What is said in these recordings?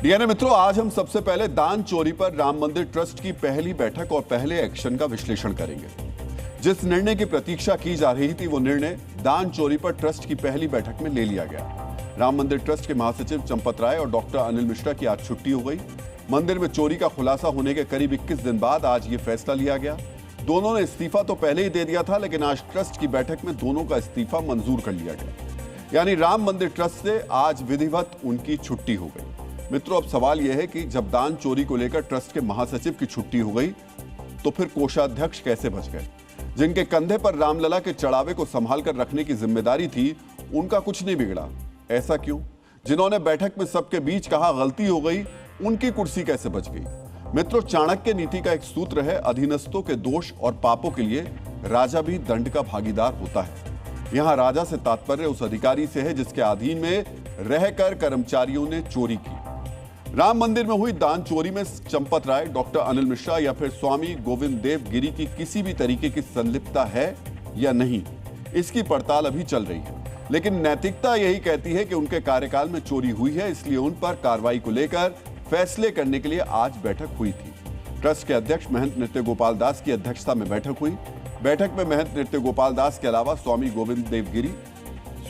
DNA मित्रों, आज हम सबसे पहले दान चोरी पर राम मंदिर ट्रस्ट की पहली बैठक और पहले एक्शन का विश्लेषण करेंगे। जिस निर्णय की प्रतीक्षा की जा रही थी वो निर्णय दान चोरी पर ट्रस्ट की पहली बैठक में ले लिया गया। राम मंदिर ट्रस्ट के महासचिव चंपत राय और डॉक्टर अनिल मिश्रा की आज छुट्टी हो गई। मंदिर में चोरी का खुलासा होने के करीब 21 दिन बाद आज ये फैसला लिया गया। दोनों ने इस्तीफा तो पहले ही दे दिया था, लेकिन आज ट्रस्ट की बैठक में दोनों का इस्तीफा मंजूर कर लिया गया। यानी राम मंदिर ट्रस्ट से आज विधिवत उनकी छुट्टी हो गई। मित्रों, अब सवाल यह है कि जब दान चोरी को लेकर ट्रस्ट के महासचिव की छुट्टी हो गई तो फिर कोषाध्यक्ष कैसे बच गए? जिनके कंधे पर रामलला के चढ़ावे को संभाल कर रखने की जिम्मेदारी थी, उनका कुछ नहीं बिगड़ा। ऐसा क्यों? जिन्होंने बैठक में सबके बीच कहा गलती हो गई, उनकी कुर्सी कैसे बच गई? मित्रों, चाणक्य नीति का एक सूत्र है, अधीनस्थों के दोष और पापों के लिए राजा भी दंड का भागीदार होता है। यहां राजा से तात्पर्य उस अधिकारी से है जिसके अधीन में रहकर कर्मचारियों ने चोरी की। राम मंदिर में हुई दान चोरी में चंपत राय, डॉक्टर अनिल मिश्रा या फिर स्वामी गोविंद देव गिरी की किसी भी तरीके की संलिप्तता है या नहीं, इसकी पड़ताल अभी चल रही है। लेकिन नैतिकता यही कहती है कि उनके कार्यकाल में चोरी हुई है, इसलिए उन पर कार्रवाई को लेकर फैसले करने के लिए आज बैठक हुई थी। ट्रस्ट के अध्यक्ष महंत नृत्य गोपाल दास की अध्यक्षता में बैठक हुई। बैठक में महंत नृत्य गोपाल दास के अलावा स्वामी गोविंद देव गिरी,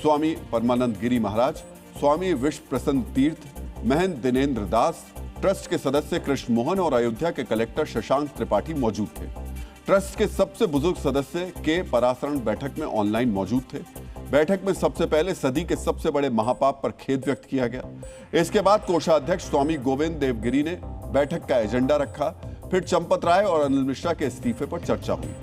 स्वामी परमानंद गिरी महाराज, स्वामी विश्व प्रसन्न तीर्थ, महंत दिनेंद्र दास, ट्रस्ट के सदस्य कृष्ण मोहन और अयोध्या के कलेक्टर शशांक त्रिपाठी मौजूद थे। ट्रस्ट के सबसे बुजुर्ग सदस्य के पराशरण बैठक में ऑनलाइन मौजूद थे। बैठक में सबसे पहले सदी के सबसे बड़े महापाप पर खेद व्यक्त किया गया। इसके बाद कोषाध्यक्ष स्वामी गोविंद देव गिरी ने बैठक का एजेंडा रखा। फिर चंपत राय और अनिल मिश्रा के इस्तीफे पर चर्चा हुई।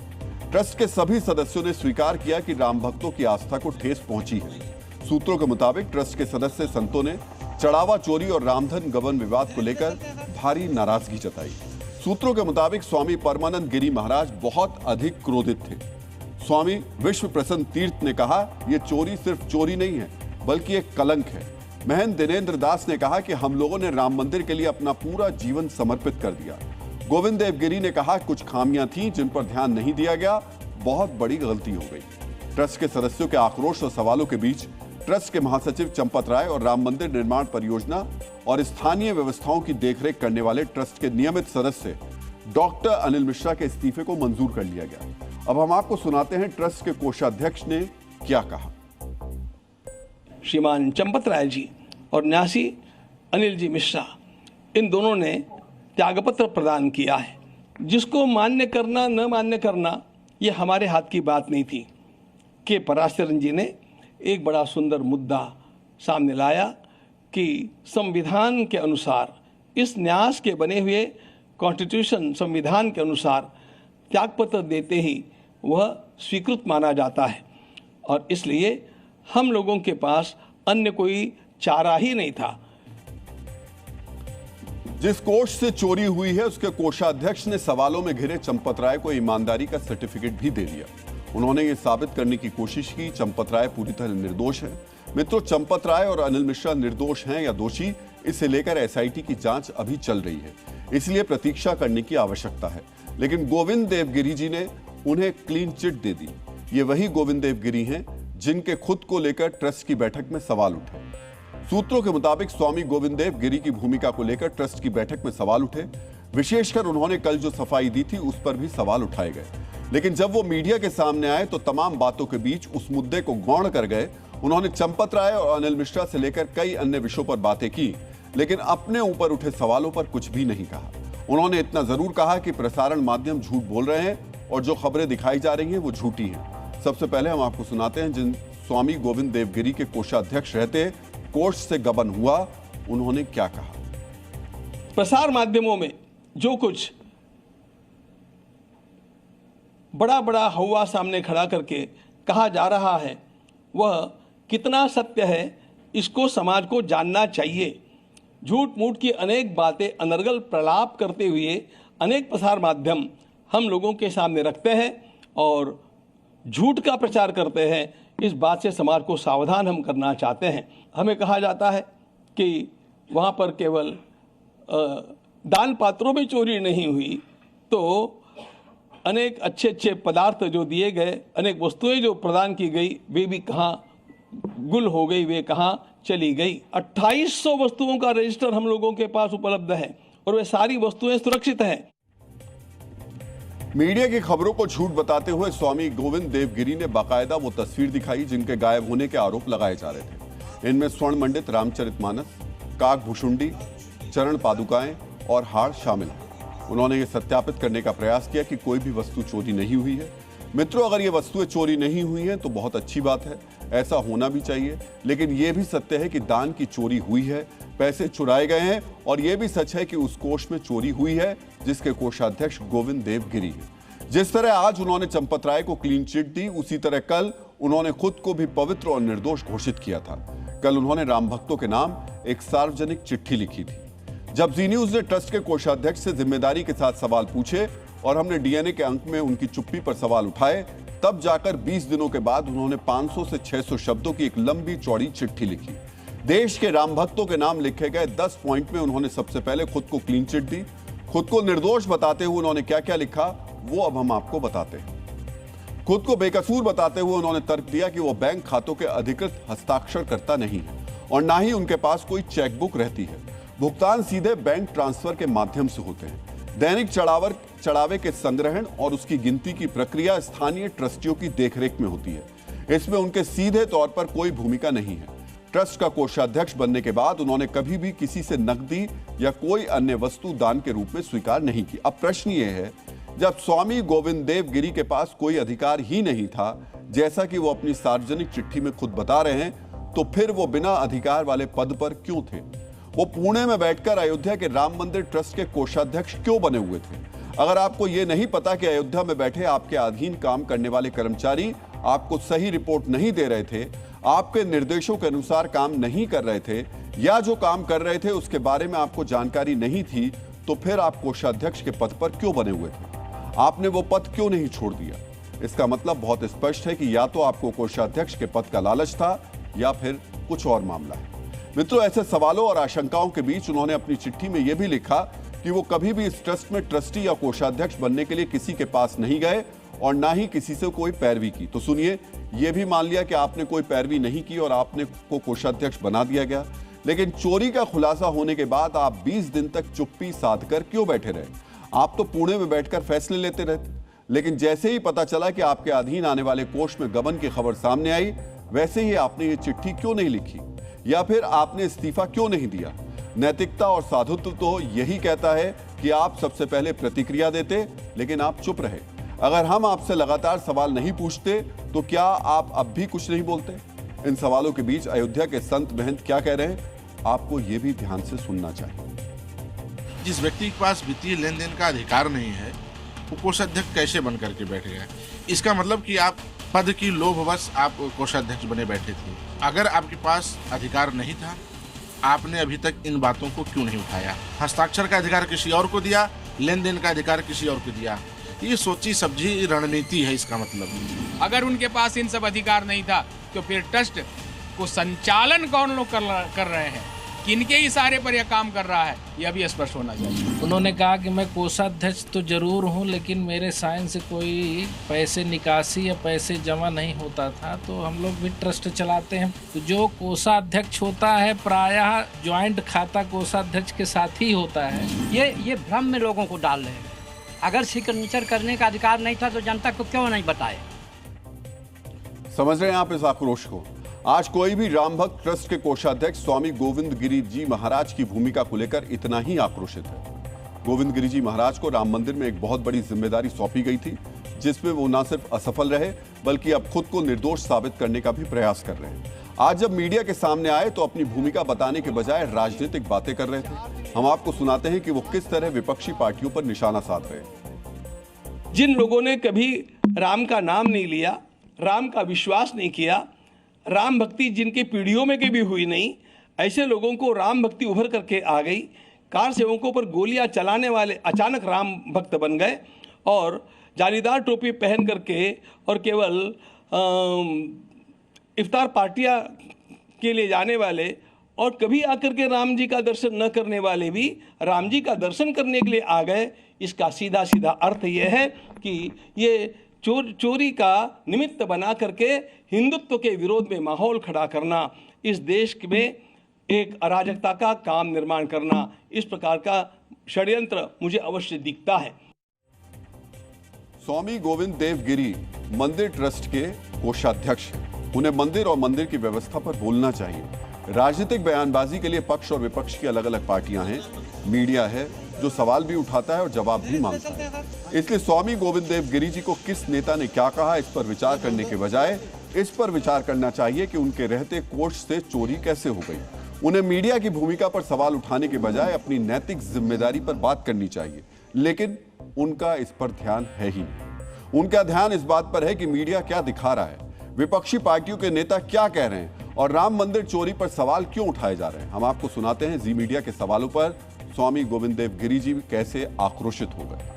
ट्रस्ट के सभी सदस्यों ने स्वीकार किया कि राम भक्तों की आस्था को ठेस पहुंची है। सूत्रों के मुताबिक ट्रस्ट के सदस्य संतों ने चढ़ावा चोरी और रामधन गबन विवाद को लेकर भारी नाराजगी जताई। सूत्रों के मुताबिक स्वामी परमानंद गिरी महाराज बहुत अधिक क्रोधित थे। स्वामी विश्व प्रसन्न तीर्थ ने कहा, यह चोरी सिर्फ चोरी नहीं है बल्कि एक कलंक है। महंत दिनेंद्र दास ने कहा कि हम लोगों ने राम मंदिर के लिए अपना पूरा जीवन समर्पित कर दिया। गोविंद देव गिरी ने कहा, कुछ खामियां थीं जिन पर ध्यान नहीं दिया गया, बहुत बड़ी गलती हो गई। ट्रस्ट के सदस्यों के आक्रोश और सवालों के बीच ट्रस्ट के महासचिव चंपत राय और राम मंदिर निर्माण परियोजना और स्थानीय व्यवस्थाओं की देखरेख करने वाले ट्रस्ट के नियमित सदस्य डॉक्टर अनिल मिश्रा के इस्तीफे को मंजूर कर लिया गया। अब हम आपको सुनाते हैं ट्रस्ट के कोषाध्यक्ष ने क्या कहा। श्रीमान चंपत राय जी और न्यासी अनिल जी मिश्रा, इन दोनों ने त्यागपत्र प्रदान किया है। जिसको मान्य करना न मान्य करना ये हमारे हाथ की बात नहीं थी। के पराशरन जी ने एक बड़ा सुंदर मुद्दा सामने लाया कि संविधान के अनुसार, इस न्यास के बने हुए कॉन्स्टिट्यूशन संविधान के अनुसार त्यागपत्र देते ही वह स्वीकृत माना जाता है और इसलिए हम लोगों के पास अन्य कोई चारा ही नहीं था। जिस कोष से चोरी हुई है उसके कोषाध्यक्ष ने सवालों में घिरे चंपत राय को ईमानदारी का सर्टिफिकेट भी दे दिया। उन्होंने ये साबित करने की कोशिश की चंपत राय पूरी तरह निर्दोष है। मित्रों, चंपत राय और अनिल मिश्रा निर्दोष हैं या दोषी, इसे लेकर एसआईटी की जांच अभी चल रही है, इसलिए प्रतीक्षा करने की आवश्यकता है। लेकिन गोविंद देव गिरी जी ने उन्हें क्लीन चिट दे दी। ये वही गोविंद देव गिरी हैं जिनके खुद को लेकर ट्रस्ट की बैठक में सवाल उठे। सूत्रों के मुताबिक स्वामी गोविंद देव गिरी की भूमिका को लेकर ट्रस्ट की बैठक में सवाल उठे। विशेषकर उन्होंने कल जो सफाई दी थी उस पर भी सवाल उठाए गए। लेकिन जब वो मीडिया के सामने आए तो तमाम बातों के बीच उस मुद्दे को गौण कर गए। उन्होंने चंपत राय और अनिल मिश्रा से लेकर कई अन्य विषयों पर बातें की, लेकिन अपने ऊपर उठे सवालों पर कुछ भी नहीं कहा। उन्होंने इतना जरूर कहा कि प्रसारण माध्यम झूठ बोल रहे हैं और जो खबरें दिखाई जा रही हैं वो झूठी हैं। सबसे पहले हम आपको सुनाते हैं जिन स्वामी गोविंद देव गिरी के कोषाध्यक्ष रहते कोष से गबन हुआ, उन्होंने क्या कहा। प्रसार माध्यमों में जो कुछ बड़ा बड़ा हवा सामने खड़ा करके कहा जा रहा है वह कितना सत्य है, इसको समाज को जानना चाहिए। झूठ मूठ की अनेक बातें अनर्गल प्रलाप करते हुए अनेक प्रसार माध्यम हम लोगों के सामने रखते हैं और झूठ का प्रचार करते हैं। इस बात से समाज को सावधान हम करना चाहते हैं। हमें कहा जाता है कि वहाँ पर केवल दान पात्रों में चोरी नहीं हुई, तो अनेक अच्छे अच्छे पदार्थ जो दिए गए, अनेक वस्तुएं जो प्रदान की गई, वे भी कहाँ गुल हो गई वे कहाँ चली गई। 2800 वस्तुओं का रजिस्टर हम लोगों के पास उपलब्ध है और वे सारी वस्तुएं सुरक्षित हैं। मीडिया की खबरों को झूठ बताते हुए स्वामी गोविंद देवगिरी ने बाकायदा वो तस्वीर दिखाई जिनके गायब होने के आरोप लगाए जा रहे थे। इनमें स्वर्ण मंडित रामचरितमानस, काकभूषुंडी, चरण पादुकाएं और हार शामिल हैं। उन्होंने ये सत्यापित करने का प्रयास किया कि कोई भी वस्तु चोरी नहीं हुई है। मित्रों, अगर ये वस्तुएं चोरी नहीं हुई हैं तो बहुत अच्छी बात है, ऐसा होना भी चाहिए। लेकिन यह भी सत्य है कि दान की चोरी हुई है, पैसे चुराए गए हैं और यह भी सच है कि उस कोष में चोरी हुई है जिसके कोषाध्यक्ष गोविंद देवगिरी हैं। जिस तरह आज उन्होंने चंपत राय को क्लीन चिट दी, उसी तरह कल उन्होंने खुद को भी पवित्र और निर्दोष घोषित किया था। कल उन्होंने राम भक्तों के नाम एक सार्वजनिक चिट्ठी लिखी थी। जब जी न्यूज ने ट्रस्ट के कोषाध्यक्ष से जिम्मेदारी के साथ सवाल पूछे और हमने डीएनए के अंक में उनकी चुप्पी पर सवाल उठाए, तब जाकर 20 दिनों के बाद उन्होंने 500 से 600 शब्दों की एक लंबी चौड़ी चिट्ठी लिखी। देश के राम भक्तों के नाम लिखे गए 10 पॉइंट में उन्होंने सबसे पहले खुद को क्लीन चिट दी। खुद को निर्दोष बताते हुए उन्होंने क्या क्या लिखा वो अब हम आपको बताते हैं। खुद को बेकसूर बताते हुए उन्होंने तर्क दिया कि वो बैंक खातों के अधिकृत हस्ताक्षरकर्ता नहीं है और ना ही उनके पास कोई चेकबुक रहती है। भुगतान सीधे बैंक ट्रांसफर के माध्यम से होते हैं। दैनिक चढ़ावे के संग्रहण और उसकी गिनती की प्रक्रिया स्थानीय ट्रस्टियों की देखरेख में होती है। इसमें उनके सीधे तौर पर कोई भूमिका नहीं है। ट्रस्ट का कोषाध्यक्ष बनने के बाद उन्होंने कभी भी किसी से नकदी या कोई अन्य वस्तु दान के रूप में स्वीकार नहीं की। अब प्रश्न ये है, जब स्वामी गोविंद देवगिरी के पास कोई अधिकार ही नहीं था, जैसा कि वो अपनी सार्वजनिक चिट्ठी में खुद बता रहे हैं, तो फिर वो बिना अधिकार वाले पद पर क्यों थे? वो पुणे में बैठकर अयोध्या के राम मंदिर ट्रस्ट के कोषाध्यक्ष क्यों बने हुए थे? अगर आपको ये नहीं पता कि अयोध्या में बैठे आपके अधीन काम करने वाले कर्मचारी आपको सही रिपोर्ट नहीं दे रहे थे, आपके निर्देशों के अनुसार काम नहीं कर रहे थे, या जो काम कर रहे थे उसके बारे में आपको जानकारी नहीं थी, तो फिर आप कोषाध्यक्ष के पद पर क्यों बने हुए थे? आपने वो पद क्यों नहीं छोड़ दिया? इसका मतलब बहुत स्पष्ट है कि या तो आपको कोषाध्यक्ष के पद का लालच था या फिर कुछ और मामला है। मित्रों, ऐसे सवालों और आशंकाओं के बीच उन्होंने अपनी चिट्ठी में यह भी लिखा कि वो कभी भी इस ट्रस्ट में ट्रस्टी या कोषाध्यक्ष बनने के लिए किसी के पास नहीं गए और ना ही किसी से कोई पैरवी की। तो सुनिए, यह भी मान लिया कि आपने कोई पैरवी नहीं की और आपने को कोषाध्यक्ष बना दिया गया, लेकिन चोरी का खुलासा होने के बाद आप 20 दिन तक चुप्पी साध कर क्यों बैठे रहे? आप तो पुणे में बैठकर फैसले लेते रहते, लेकिन जैसे ही पता चला कि आपके अधीन आने वाले कोष में गबन की खबर सामने आई, वैसे ही आपने ये चिट्ठी क्यों नहीं लिखी या फिर आपने इस्तीफा क्यों नहीं दिया? नैतिकता और साधुत्व तो यही कहता है कि आप सबसे पहले प्रतिक्रिया देते, लेकिन आप चुप रहे। अगर हम आपसे लगातार सवाल नहीं पूछते तो क्या आप अब भी कुछ नहीं बोलते? इन सवालों के बीच अयोध्या के संत महंत क्या कह रहे हैं, आपको यह भी ध्यान से सुनना चाहिए। जिस व्यक्ति के पास वित्तीय लेन देन का अधिकार नहीं है, वो कोषाध्यक्ष कैसे बन करके बैठ गया? इसका मतलब कि आप पद की लोभवश आप कोषाध्यक्ष बने बैठे थे। अगर आपके पास अधिकार नहीं था, आपने अभी तक इन बातों को क्यों नहीं उठाया? हस्ताक्षर का अधिकार किसी और को दिया, लेन देन का अधिकार किसी और को दिया। ये सोची समझी रणनीति है इसका मतलब। अगर उनके पास इन सब अधिकार नहीं था तो फिर ट्रस्ट को संचालन कौन लोग कर रहे हैं, किनके इशारे पर यह काम कर रहा है, यह भी स्पष्ट होना चाहिए। उन्होंने कहा कि मैं कोषाध्यक्ष तो जरूर हूं, लेकिन मेरे साइन से कोई पैसे निकासी या पैसे जमा नहीं होता था। तो हम लोग भी ट्रस्ट चलाते हैं, तो जो कोषाध्यक्ष होता है प्रायः ज्वाइंट खाता कोषाध्यक्ष के साथ ही होता है। ये भ्रम में लोगों को डाल रहे हैं। अगर सिग्नेचर करने का अधिकार नहीं था तो जनता को क्यों नहीं बताए? समझ रहे हैं आप इस आक्रोश को? आज कोई भी राम भक्त ट्रस्ट के कोषाध्यक्ष स्वामी गोविंद गिरी जी महाराज की भूमिका को लेकर इतना ही आक्रोशित है। गोविंद गिरी जी महाराज को राम मंदिर में एक बहुत बड़ी जिम्मेदारी सौंपी गई थी, जिसमें वो न सिर्फ असफल रहे बल्कि अब खुद को निर्दोष साबित करने का भी प्रयास कर रहे हैं। आज जब मीडिया के सामने आए तो अपनी भूमिका बताने के बजाय राजनीतिक बातें कर रहे थे। हम आपको सुनाते हैं कि वो किस तरह विपक्षी पार्टियों पर निशाना साध रहे हैं। जिन लोगों ने कभी राम का नाम नहीं लिया, राम का विश्वास नहीं किया, राम भक्ति जिनकी पीढ़ियों में कभी हुई नहीं, ऐसे लोगों को राम भक्ति उभर करके आ गई। कार सेवकों पर गोलियां चलाने वाले अचानक राम भक्त बन गए और जालीदार टोपी पहन करके और केवल इफ्तार पार्टियां के लिए जाने वाले और कभी आकर के राम जी का दर्शन न करने वाले भी राम जी का दर्शन करने के लिए आ गए। इसका सीधा सीधा अर्थ यह है कि ये चोरी का निमित्त बना करके हिंदुत्व के विरोध में माहौल खड़ा करना, इस देश में एक अराजकता का काम निर्माण करना, इस प्रकार का षड्यंत्र मुझे अवश्य दिखता है। स्वामी गोविंद देव गिरी मंदिर ट्रस्ट के कोषाध्यक्ष हैं। उन्हें मंदिर और मंदिर की व्यवस्था पर बोलना चाहिए। राजनीतिक बयानबाजी के लिए पक्ष और विपक्ष की अलग अलग पार्टियां हैं, मीडिया है जो सवाल भी उठाता है और जवाब भी मांगता है। इसलिए स्वामी गोविंद देव गिरी जी को किस नेता ने क्या कहा, इस पर विचार करने के बजाय इस पर विचार करना चाहिए कि उनके रहते कोष से चोरी कैसे हो गई। उन्हें मीडिया की भूमिका पर सवाल उठाने के बजाय अपनी नैतिक जिम्मेदारी पर बात करनी चाहिए, लेकिन उनका इस पर ध्यान है ही नहीं। उनका ध्यान इस बात पर है कि मीडिया क्या दिखा रहा है, विपक्षी पार्टियों के नेता क्या कह रहे हैं और राम मंदिर चोरी पर सवाल क्यों उठाए जा रहे हैं। हम आपको सुनाते हैं जी मीडिया के सवालों पर स्वामी गोविंद देव गिरी जी कैसे आक्रोशित हो गए।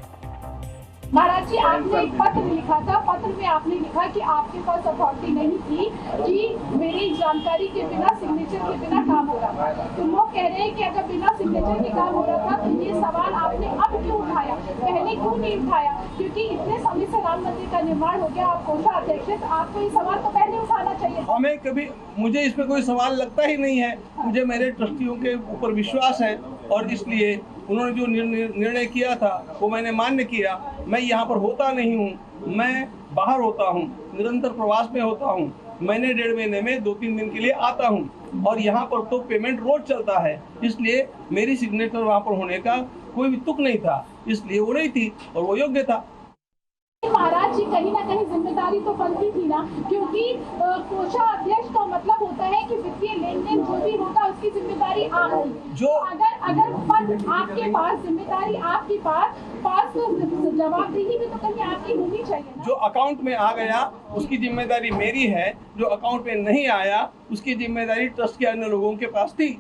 महाराज जी, आपने एक पत्र लिखा था, पत्र में आपने लिखा कि आपके पास अथॉरिटी नहीं थी कि मेरी जानकारी के बिना, सिग्नेचर के बिना काम हो रहा था। तो लोग कह रहे हैं कि अगर बिना सिग्नेचर के काम हो रहा था तो ये सवाल आपने अब क्यों उठाया, पहले क्यों नहीं उठाया? क्योंकि इतने समय से राम मंदिर का निर्माण हो गया, आप कोषाध्यक्ष हैं, तो आपको ये सवाल तो पहले उठाना चाहिए। हमें कभी, मुझे इसमें कोई सवाल लगता ही नहीं है। मुझे मेरे ट्रस्टियों के ऊपर विश्वास है और इसलिए उन्होंने जो निर्णय किया था वो मैंने मान्य किया। मैं यहाँ पर होता नहीं हूँ, मैं बाहर होता हूँ, निरंतर प्रवास में होता हूँ। महीने 1.5 महीने में 2-3 दिन के लिए आता हूँ और यहाँ पर तो पेमेंट रोज चलता है, इसलिए मेरी सिग्नेचर वहाँ पर होने का कोई भी तुक नहीं था, इसलिए वो नहीं थी और वो योग्य था। महाराज जी, कहीं ना कहीं जिम्मेदारी तो बनती थी ना, क्योंकि कोषाध्यक्ष का मतलब होता है कि वित्तीय लेन देन जो भी होगा उसकी जिम्मेदारी आप नहीं। जो अगर पद आपके पास, जिम्मेदारी आपके पास तो जवाबदेही भी तो कहीं आपकी होनी चाहिए ना। जो अकाउंट में आ गया उसकी जिम्मेदारी मेरी है, जो अकाउंट में नहीं आया उसकी जिम्मेदारी ट्रस्ट के अन्य लोगों के पास थी।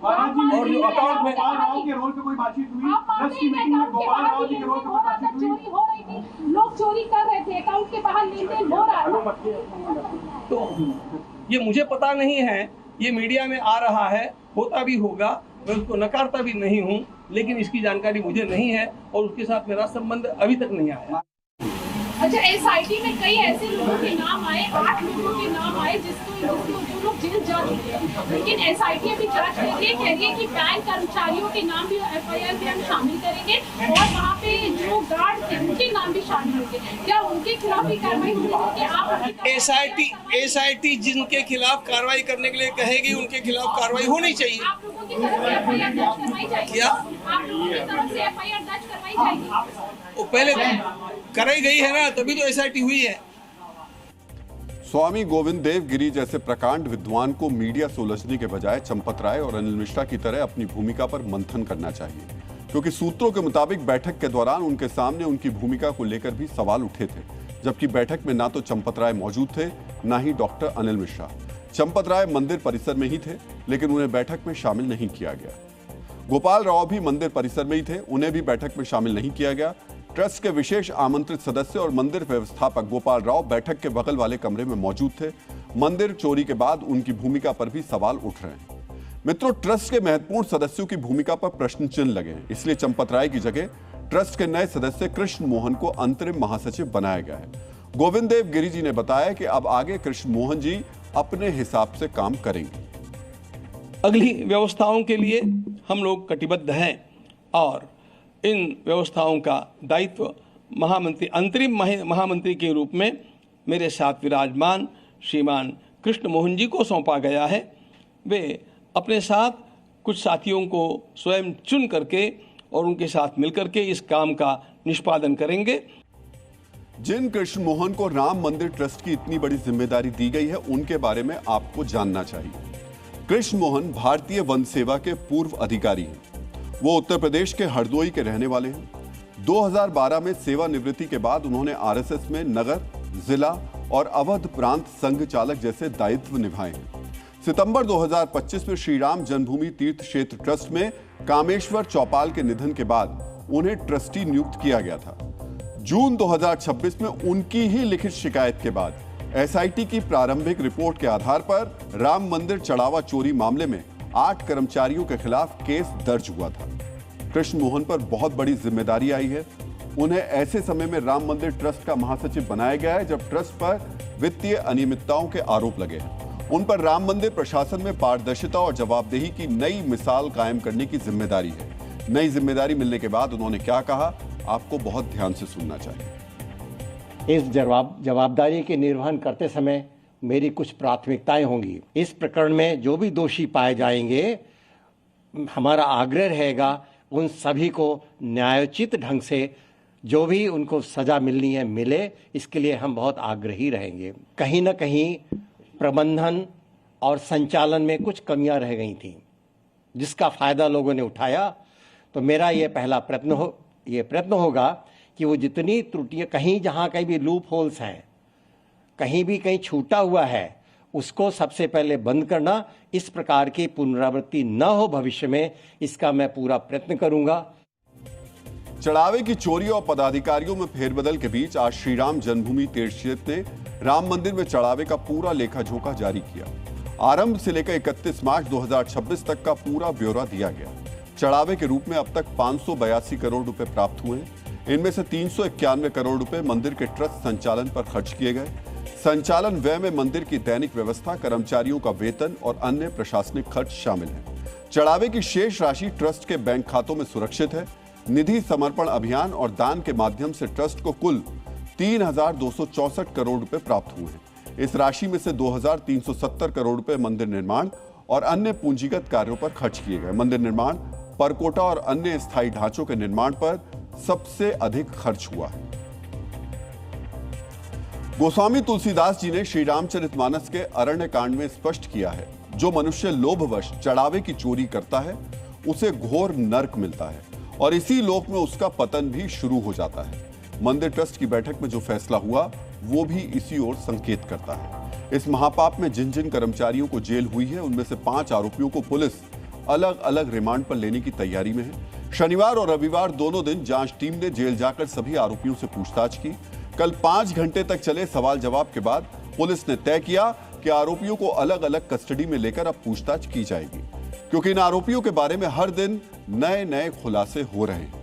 और जो अकाउंट में गोपाल राव के रोल पे कोई बातचीत हुई? ट्रस्ट की मीटिंग में गोपाल राव जी के रोल पे कोई बातचीत हुई? चोरी हो रही थी, लोग चोरी कर रहे थे, अकाउंट के बाहर लेन देन हो रहा है। तो ये मुझे पता नहीं है, ये मीडिया में आ रहा है, होता भी होगा, मैं उसको नकारता भी नहीं हूँ, लेकिन इसकी जानकारी मुझे नहीं है और उसके साथ मेरा संबंध अभी तक नहीं आया। अच्छा, एसआईटी में कई ऐसे लोगों के नाम आए, 8 लोगों के नाम आए जिसको जो लोग जेल जा चुके हैं, लेकिन एसआईटी अभी जांच कर रही है, कह रही है कि बैंक कर्मचारियों के नाम भी एफआईआर में हम शामिल करेंगे और वहाँ पे जो गार्ड थे उनके नाम भी शामिल होंगे। क्या उनके खिलाफ भी कार्रवाई होगी? आप एसआईटी जिनके खिलाफ कार्रवाई करने के लिए कहेगी उनके खिलाफ कार्रवाई होनी चाहिए। आप लोगों की तरफ से एफआईआर दर्ज करवाई जाएगी? क्या आप लोगों की तरफ से एफआईआर दर्ज करवाई जाएगी? वो पहले कराई गई है ना, तभी तो एसआईटी हुई है। स्वामी गोविंद देव गिरी जैसे प्रकांड विद्वान को मीडिया से उलझने के बजाय चंपत राय और अनिल मिश्रा की तरह अपनी भूमिका पर मंथन करना चाहिए, क्योंकि सूत्रों के मुताबिक बैठक के दौरान उनके सामने उनकी भूमिका को लेकर भी सवाल उठे थे, जबकि बैठक में ना तो चंपत राय मौजूद थे, ना ही डॉक्टर अनिल मिश्रा। चंपत राय मंदिर परिसर में ही थे, लेकिन उन्हें बैठक में शामिल नहीं किया गया। गोपाल राव भी मंदिर परिसर में ही थे, उन्हें भी बैठक में शामिल नहीं किया गया। ट्रस्ट के विशेष आमंत्रित सदस्य और मंदिर व्यवस्थापक गोपाल राव बैठक के बगल वाले कमरे में मौजूद थे। मंदिर चोरी के बाद उनकी भूमिका पर भी सवाल उठ रहे हैं। मित्रों, ट्रस्ट के महत्वपूर्ण सदस्यों की भूमिका पर प्रश्न चिन्ह लगे हैं, इसलिए चंपत राय की जगह ट्रस्ट के नए सदस्य कृष्ण मोहन को अंतरिम महासचिव बनाया गया है। गोविंद देव गिरी जी ने बताया कि अब आगे कृष्ण मोहन जी अपने हिसाब से काम करेंगे। अगली व्यवस्थाओं के लिए हम लोग कटिबद्ध हैं और इन व्यवस्थाओं का दायित्व महामंत्री, अंतरिम महामंत्री के रूप में मेरे साथ विराजमान श्रीमान कृष्ण मोहन जी को सौंपा गया है। वे अपने साथ कुछ साथियों को स्वयं चुन करके और उनके साथ मिलकर के इस काम का निष्पादन करेंगे। जिन कृष्ण मोहन को राम मंदिर ट्रस्ट की इतनी बड़ी जिम्मेदारी दी गई है, उनके बारे में आपको जानना चाहिए। कृष्ण मोहन भारतीय वन सेवा के पूर्व अधिकारी हैं। वो उत्तर प्रदेश के हरदोई के रहने वाले हैं। 2012 में सेवानिवृत्ति के बाद उन्होंने आरएसएस में नगर, जिला और अवध प्रांत संघ चालक जैसे दायित्व निभाए हैं। सितंबर 2025 में श्री राम जन्मभूमि तीर्थ क्षेत्र ट्रस्ट में कामेश्वर चौपाल के निधन के बाद उन्हें ट्रस्टी नियुक्त किया गया था। जून 2026 में उनकी ही लिखित शिकायत के बाद एसआईटी की प्रारंभिक रिपोर्ट के आधार पर राम मंदिर चढ़ावा चोरी मामले में 8 कर्मचारियों के खिलाफ केस दर्ज हुआ था। कृष्ण मोहन पर बहुत बड़ी जिम्मेदारी आई है। उन्हें ऐसे समय में राम मंदिर ट्रस्ट का महासचिव बनाया गया है जब ट्रस्ट पर वित्तीय अनियमितताओं के आरोप लगे हैं। उन पर राम मंदिर प्रशासन में पारदर्शिता और जवाबदेही की नई मिसाल कायम करने की जिम्मेदारी है। नई जिम्मेदारी मिलने के बाद उन्होंने क्या कहा, आपको बहुत ध्यान से सुनना चाहिए। इस जवाबदारी के निर्वहन करते समय मेरी कुछ प्राथमिकताएं होंगी। इस प्रकरण में जो भी दोषी पाए जाएंगे, हमारा आग्रह रहेगा उन सभी को न्यायोचित ढंग से जो भी उनको सजा मिलनी है मिले। इसके लिए हम बहुत आग्रही रहेंगे। कहीं ना कहीं प्रबंधन और संचालन में कुछ कमियां रह गई थी, जिसका फायदा लोगों ने उठाया। तो मेरा ये पहला प्रयत्न होगा कि वो जितनी त्रुटियां, कहीं भी लूप होल्स हैं, कहीं छूटा हुआ है, उसको सबसे पहले बंद करना। इस प्रकार की पुनरावृत्ति न हो भविष्य में, इसका मैं पूरा प्रयत्न करूंगा। चढ़ावे की चोरी और पदाधिकारियों में फेरबदल के बीच आज श्री राम जन्मभूमि तीर्थ क्षेत्र ने राम मंदिर में चढ़ावे का पूरा लेखा जोखा जारी किया। आरंभ से लेकर 31 मार्च 2026 तक का पूरा ब्यौरा दिया गया। चढ़ावे के रूप में अब तक 582 करोड़ रुपए प्राप्त हुए हैं। इनमें से 391 करोड़ रुपए मंदिर के ट्रस्ट संचालन पर खर्च किए गए। संचालन व्यय में मंदिर की दैनिक व्यवस्था, कर्मचारियों का वेतन और अन्य प्रशासनिक खर्च शामिल हैं। चढ़ावे की शेष राशि ट्रस्ट के बैंक खातों में सुरक्षित है। निधि समर्पण अभियान और दान के माध्यम से ट्रस्ट को कुल 3,264 करोड़ रुपए प्राप्त हुए हैं। इस राशि में से 2,370 करोड़ रुपए मंदिर निर्माण और अन्य पूंजीगत कार्यों पर खर्च किए गए। मंदिर निर्माण, परकोटा और अन्य स्थायी ढांचों के निर्माण पर सबसे अधिक खर्च हुआ है। गोस्वामी तुलसीदास जी ने श्री रामचरितमानस के अरण्य कांड में स्पष्ट किया है, जो मनुष्य लोभवश चढ़ावे की चोरी करता है उसे घोर नरक मिलता है और इसी लोक में उसका पतन भी शुरू हो जाता है। मंदिर ट्रस्ट की बैठक में जो फैसला हुआ वो भी इसी ओर संकेत करता है। इस महापाप में जिन जिन कर्मचारियों को जेल हुई है, उनमें से 5 आरोपियों को पुलिस अलग अलग रिमांड पर लेने की तैयारी में है। शनिवार और रविवार दोनों दिन जांच टीम ने जेल जाकर सभी आरोपियों से पूछताछ की। कल 5 घंटे तक चले सवाल जवाब के बाद पुलिस ने तय किया कि आरोपियों को अलग अलग कस्टडी में लेकर अब पूछताछ की जाएगी, क्योंकि इन आरोपियों के बारे में हर दिन नए नए खुलासे हो रहे हैं।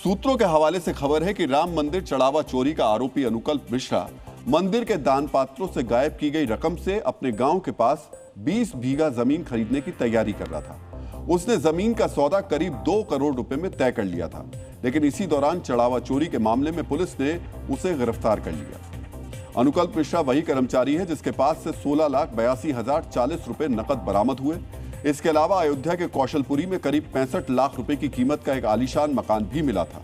सूत्रों के हवाले से खबर है कि राम मंदिर चढ़ावा चोरी का आरोपी अनुकल्प मिश्रा मंदिर के दान पात्रों से गायब की गई रकम से अपने गांव के पास 20 बीघा जमीन खरीदने की तैयारी कर रहा था। उसने जमीन का सौदा करीब 2 करोड़ रुपए में तय कर लिया था, लेकिन इसी दौरान चढ़ावा चोरी के मामले में पुलिस ने उसे गिरफ्तार कर लिया। अनुकल्प मिश्रा वही कर्मचारी है जिसके पास से 16,82,040 रुपए नकद बरामद हुए। इसके अलावा अयोध्या के कौशलपुरी में करीब 65 लाख रुपए की कीमत का एक आलीशान मकान भी मिला था।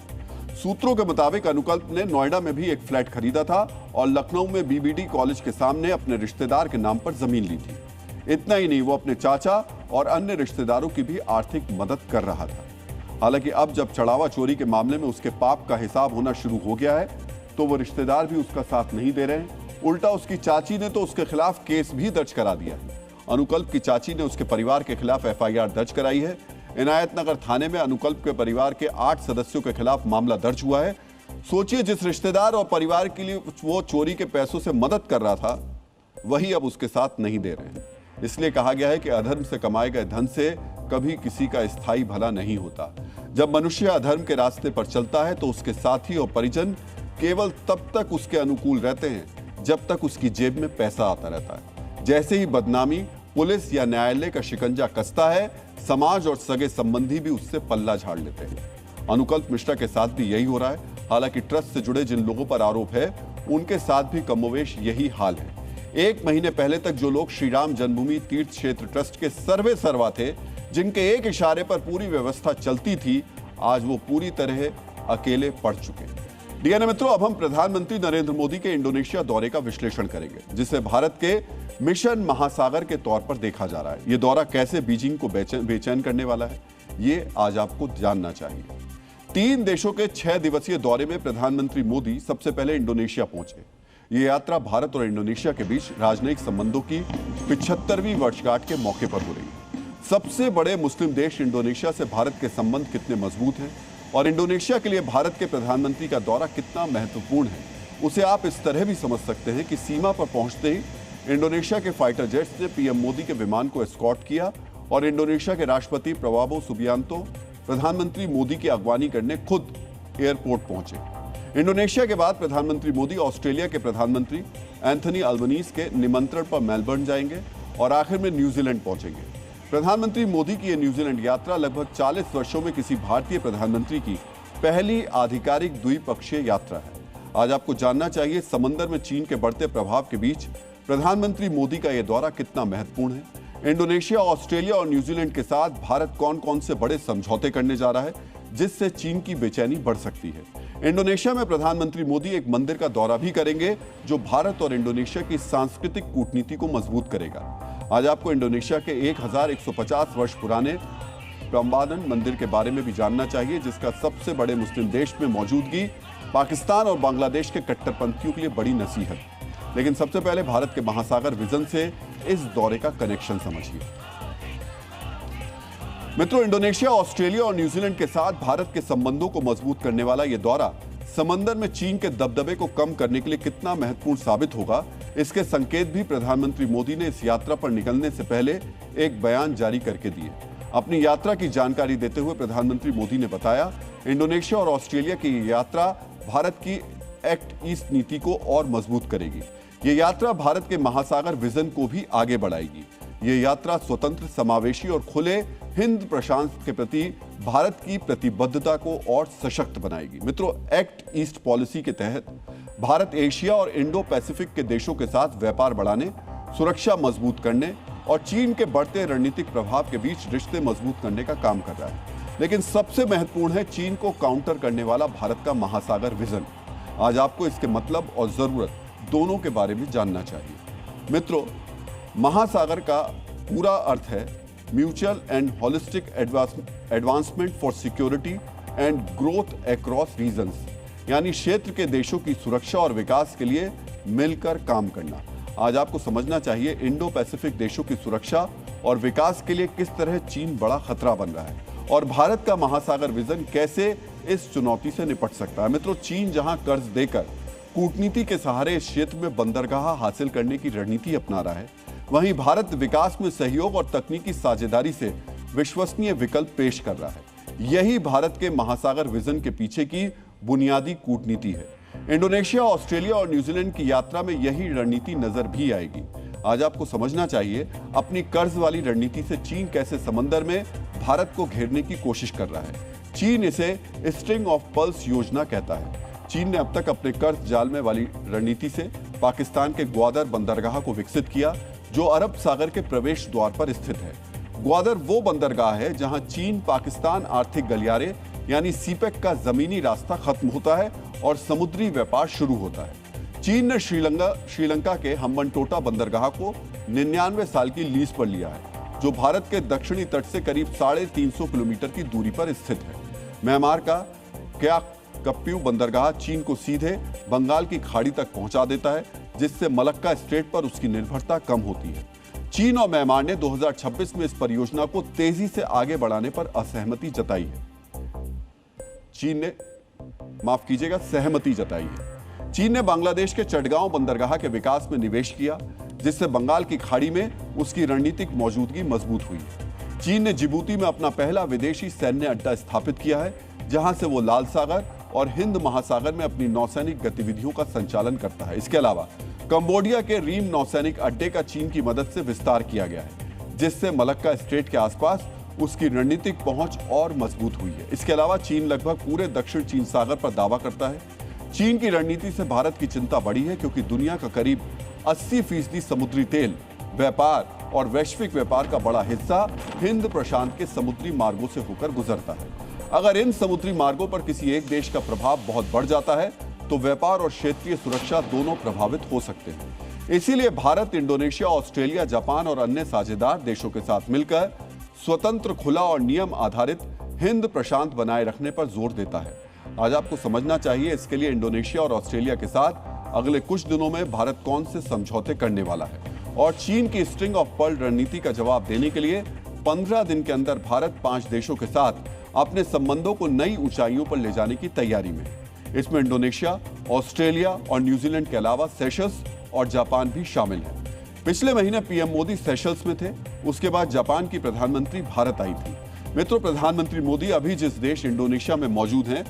सूत्रों के मुताबिक अनुकल्प ने नोएडा में भी एक फ्लैट खरीदा था और लखनऊ में बीबीडी कॉलेज के सामने अपने रिश्तेदार के नाम पर जमीन ली थी। इतना ही नहीं, वो अपने चाचा और अन्य रिश्तेदारों की भी आर्थिक मदद कर रहा था। हालांकि अब जब चढ़ावा चोरी के मामले में उसके पाप का हिसाब होना शुरू हो गया है, तो वो रिश्तेदार भी उसका साथ नहीं दे रहे हैं। उल्टा उसकी चाची ने तो उसके खिलाफ केस भी दर्ज करा दिया है। अनुकल्प की चाची ने उसके परिवार के खिलाफ एफआईआर दर्ज कराई है। इनायत नगर थाने में अनुकल्प के परिवार के 8 सदस्यों के खिलाफ मामला दर्ज हुआ है। सोचिए, जिस रिश्तेदार और परिवार के लिए वो चोरी के पैसों से मदद कर रहा था, वही अब उसके साथ नहीं दे रहे हैं। इसलिए कहा गया है कि अधर्म से कमाए गए धन से कभी किसी का स्थायी भला नहीं होता। जब मनुष्य अधर्म के रास्ते पर चलता है तो उसके साथी और परिजन केवल तब तक उसके अनुकूल रहते हैं जब तक उसकी जेब में पैसा आता रहता है। जैसे ही बदनामी, पुलिस या न्यायालय का शिकंजा कसता है, समाज और सगे संबंधी भी उससे पल्ला झाड़ लेते हैं। अनुकल्प मिश्रा के साथ भी यही हो रहा है। हालांकि ट्रस्ट से जुड़े जिन लोगों पर आरोप है, उनके साथ भी कमोवेश यही हाल है। 1 महीने पहले तक जो लोग श्री राम जन्मभूमि तीर्थ क्षेत्र ट्रस्ट के सर्वे सर्वा थे, जिनके एक इशारे पर पूरी व्यवस्था चलती थी, आज वो पूरी तरह अकेले पड़ चुके हैं। डीएनए मित्रों, अब हम प्रधानमंत्री नरेंद्र मोदी के इंडोनेशिया दौरे का विश्लेषण करेंगे, जिसे भारत के मिशन महासागर के तौर पर देखा जा रहा है। ये दौरा कैसे बीजिंग को बेचैन करने वाला है, ये आज आपको जानना चाहिए। 3 देशों के 6 दिवसीय दौरे में प्रधानमंत्री मोदी सबसे पहले इंडोनेशिया पहुंचे। ये यात्रा भारत और इंडोनेशिया के बीच राजनयिक संबंधों की 75वीं वर्षगांठ के मौके पर हो रही है। सबसे बड़े मुस्लिम देश इंडोनेशिया से भारत के संबंध कितने मजबूत हैं और इंडोनेशिया के लिए भारत के प्रधानमंत्री का दौरा कितना महत्वपूर्ण है, उसे आप इस तरह भी समझ सकते हैं कि सीमा पर पहुंचते ही इंडोनेशिया के फाइटर जेट्स ने पीएम मोदी के विमान को एस्कॉर्ट किया और इंडोनेशिया के राष्ट्रपति प्रबोवो सुबियांतो प्रधानमंत्री मोदी की अगवानी करने खुद एयरपोर्ट पहुंचे। इंडोनेशिया के बाद प्रधानमंत्री मोदी ऑस्ट्रेलिया के प्रधानमंत्री एंथनी अल्बनीज के निमंत्रण पर मेलबर्न जाएंगे और आखिर में न्यूजीलैंड पहुंचेंगे। प्रधानमंत्री मोदी की यह न्यूजीलैंड यात्रा लगभग 40 वर्षों में किसी भारतीय प्रधानमंत्री की पहली आधिकारिक द्विपक्षीय यात्रा है। आज आपको जानना चाहिए समंदर में चीन के बढ़ते प्रभाव के बीच प्रधानमंत्री मोदी का यह दौरा कितना महत्वपूर्ण है। इंडोनेशिया, ऑस्ट्रेलिया और न्यूजीलैंड के साथ भारत कौन कौन से बड़े समझौते करने जा रहा है जिससे चीन की बेचैनी बढ़ सकती है। इंडोनेशिया में प्रधानमंत्री मोदी एक मंदिर का दौरा भी करेंगे जो भारत और इंडोनेशिया की सांस्कृतिक कूटनीति को मजबूत करेगा। आज आपको इंडोनेशिया के 1150 वर्ष पुराने प्रम्बानन मंदिर के बारे में भी जानना चाहिए जिसका सबसे बड़े मुस्लिम देश में मौजूदगी पाकिस्तान और बांग्लादेश के कट्टरपंथियों के लिए बड़ी नसीहत। लेकिन सबसे पहले भारत के महासागर विजन से इस दौरे का कनेक्शन समझिए। मित्रों, इंडोनेशिया, ऑस्ट्रेलिया और न्यूजीलैंड के साथ भारत के संबंधों को मजबूत करने वाला यह दौरा समंदर में चीन के दबदबे को कम करने के लिए कितना महत्वपूर्ण साबित होगा, इसके संकेत भी प्रधानमंत्री मोदी ने इस यात्रा पर निकलने से पहले एक बयान जारी करके दिए। अपनी यात्रा की जानकारी देते हुए प्रधानमंत्री मोदी ने बताया, इंडोनेशिया और ऑस्ट्रेलिया की यात्रा भारत की एक्ट ईस्ट नीति को और मजबूत करेगी। ये यात्रा भारत के महासागर विजन को भी आगे बढ़ाएगी। ये यात्रा स्वतंत्र, समावेशी और खुले हिंद प्रशांत के प्रति भारत की प्रतिबद्धता को और सशक्त बनाएगी। मित्रों, एक्ट ईस्ट पॉलिसी के तहत भारत एशिया और इंडो पैसिफिक के देशों के साथ व्यापार बढ़ाने, सुरक्षा मजबूत करने और चीन के बढ़ते रणनीतिक प्रभाव के बीच रिश्ते मजबूत करने का काम कर रहा है। लेकिन सबसे महत्वपूर्ण है चीन को काउंटर करने वाला भारत का महासागर विजन। आज आपको इसके मतलब और जरूरत दोनों के बारे में जानना चाहिए। मित्रों, महासागर का पूरा अर्थ है mutual and holistic advancement for security and growth across regions, यानी क्षेत्र के देशों की सुरक्षा और विकास के लिए मिलकर काम करना। आज आपको समझना चाहिए इंडो पैसिफिक देशों की सुरक्षा और विकास के लिए किस तरह चीन बड़ा खतरा बन रहा है और भारत का महासागर विजन कैसे इस चुनौती से निपट सकता है। मित्रों, चीन जहां कर्ज देकर कूटनीति के सहारे इस क्षेत्र में बंदरगाह हासिल करने की रणनीति अपना रहा है, वहीं भारत विकास में सहयोग और तकनीकी साझेदारी से विश्वसनीय विकल्प पेश कर रहा है। यही भारत के महासागर विजन के पीछे की बुनियादी कूटनीति है। इंडोनेशिया, ऑस्ट्रेलिया और न्यूजीलैंड की यात्रा में यही रणनीति नजर भी आएगी। आज आपको समझना चाहिए अपनी कर्ज वाली रणनीति से चीन कैसे समंदर में भारत को घेरने की कोशिश कर रहा है। चीन इसे स्ट्रिंग ऑफ पर्ल्स योजना कहता है। चीन ने अब तक अपने कर्ज जाल में वाली रणनीति से पाकिस्तान के ग्वादर बंदरगाह को विकसित किया जो अरब सागर के प्रवेश द्वार पर स्थित है। ग्वादर वो बंदरगाह है जहां चीन पाकिस्तान आर्थिक गलियारे यानी सीपेक का जमीनी रास्ता खत्म होता है और समुद्री व्यापार शुरू होता है। चीन ने श्रीलंका के हम्बनटोटा बंदरगाह को 99 साल की लीज पर लिया है जो भारत के दक्षिणी तट से करीब 350 किलोमीटर की दूरी पर स्थित है। म्यांमार का क्याकप्यू बंदरगाह चीन को सीधे बंगाल की खाड़ी तक पहुंचा देता है जिससे मलक्का स्ट्रेट पर उसकी निर्भरता कम होती है। चीन और म्यांमार ने 2026 में इस परियोजना को तेजी से आगे बढ़ाने पर सहमति जताई है। चीन ने बांग्लादेश के चटगांव बंदरगाह के विकास में निवेश किया जिससे बंगाल की खाड़ी में उसकी रणनीतिक मौजूदगी मजबूत हुई। चीन ने जिबूती में अपना पहला विदेशी सैन्य अड्डा स्थापित किया है जहां से वो लाल सागर और हिंद महासागर में अपनी नौसैनिक गतिविधियों का संचालन करता है। इसके अलावा कंबोडिया के रीम नौसैनिक अड्डे का चीन की मदद से विस्तार किया गया है जिससे मलक्का स्ट्रेट के आसपास उसकी रणनीतिक पहुंच और मजबूत हुई है। इसके अलावा चीन लगभग पूरे दक्षिण चीन सागर पर दावा करता है। चीन की रणनीति से भारत की चिंता बढ़ी है क्योंकि दुनिया का करीब 80% समुद्री तेल व्यापार और वैश्विक व्यापार का बड़ा हिस्सा हिंद प्रशांत के समुद्री मार्गों से होकर गुजरता है। अगर इन समुद्री मार्गों पर किसी एक देश का प्रभाव बहुत बढ़ जाता है तो व्यापार और क्षेत्रीय सुरक्षा दोनों प्रभावित हो सकते हैं। इसीलिए भारत इंडोनेशिया, ऑस्ट्रेलिया, जापान और अन्य साझेदार देशों के साथ मिलकर स्वतंत्र, खुला और नियम आधारित हिंद प्रशांत बनाए रखने पर जोर देता है। आज आपको समझना चाहिए इसके लिए इंडोनेशिया और ऑस्ट्रेलिया के साथ अगले कुछ दिनों में भारत कौन से समझौते करने वाला है और चीन की स्ट्रिंग ऑफ पर्ल रणनीति का जवाब देने के लिए 15 दिन के अंदर भारत 5 देशों के साथ अपने संबंधों को नई ऊंचाइयों पर ले जाने की तैयारी में। इसमें इंडोनेशिया, ऑस्ट्रेलिया और न्यूजीलैंड के अलावा सेशल्स और जापान भी शामिल है। पिछले महीने पीएम मोदी सेशल्स में थे, उसके बाद जापान की प्रधानमंत्री भारत आई थी। मित्रों, प्रधानमंत्री मोदी अभी जिस देश इंडोनेशिया में मौजूद हैं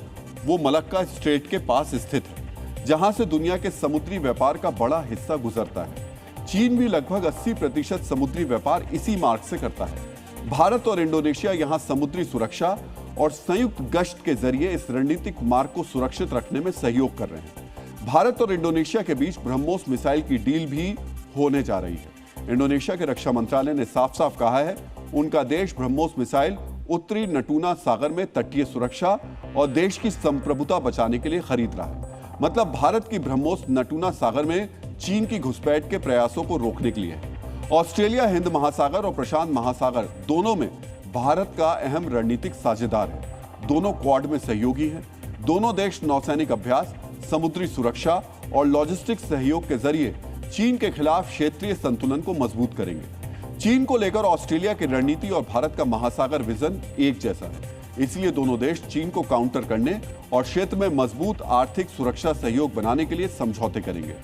वो मलक्का स्ट्रेट के पास स्थित है, जहां से दुनिया के समुद्री व्यापार का बड़ा हिस्सा गुजरता है। चीन भी लगभग 80% समुद्री व्यापार इसी मार्ग से करता है। भारत और इंडोनेशिया यहां समुद्री सुरक्षा और संयुक्त गश्त के जरिए इस रणनीतिक मार्ग को सुरक्षित रखने में सहयोग कर रहे हैं। भारत और इंडोनेशिया के बीच ब्रह्मोस मिसाइल की डील भी होने जा रही है। इंडोनेशिया के रक्षा मंत्रालय ने साफ साफ कहा है, उनका देश ब्रह्मोस मिसाइल उत्तरी नटूना सागर में तटीय सुरक्षा और देश की संप्रभुता बचाने के लिए खरीद रहा है। मतलब भारत की ब्रह्मोस नटूना सागर में चीन की घुसपैठ के प्रयासों को रोकने के लिए है। ऑस्ट्रेलिया हिंद महासागर और प्रशांत महासागर दोनों में भारत का अहम रणनीतिक साझेदार है। दोनों क्वाड में सहयोगी हैं। दोनों देश नौसैनिक अभ्यास, समुद्री सुरक्षा और लॉजिस्टिक सहयोग के जरिए चीन के खिलाफ क्षेत्रीय संतुलन को मजबूत करेंगे। चीन को लेकर ऑस्ट्रेलिया की रणनीति और भारत का महासागर विजन एक जैसा है, इसलिए दोनों देश चीन को काउंटर करने और क्षेत्र में मजबूत आर्थिक सुरक्षा सहयोग बनाने के लिए समझौते करेंगे।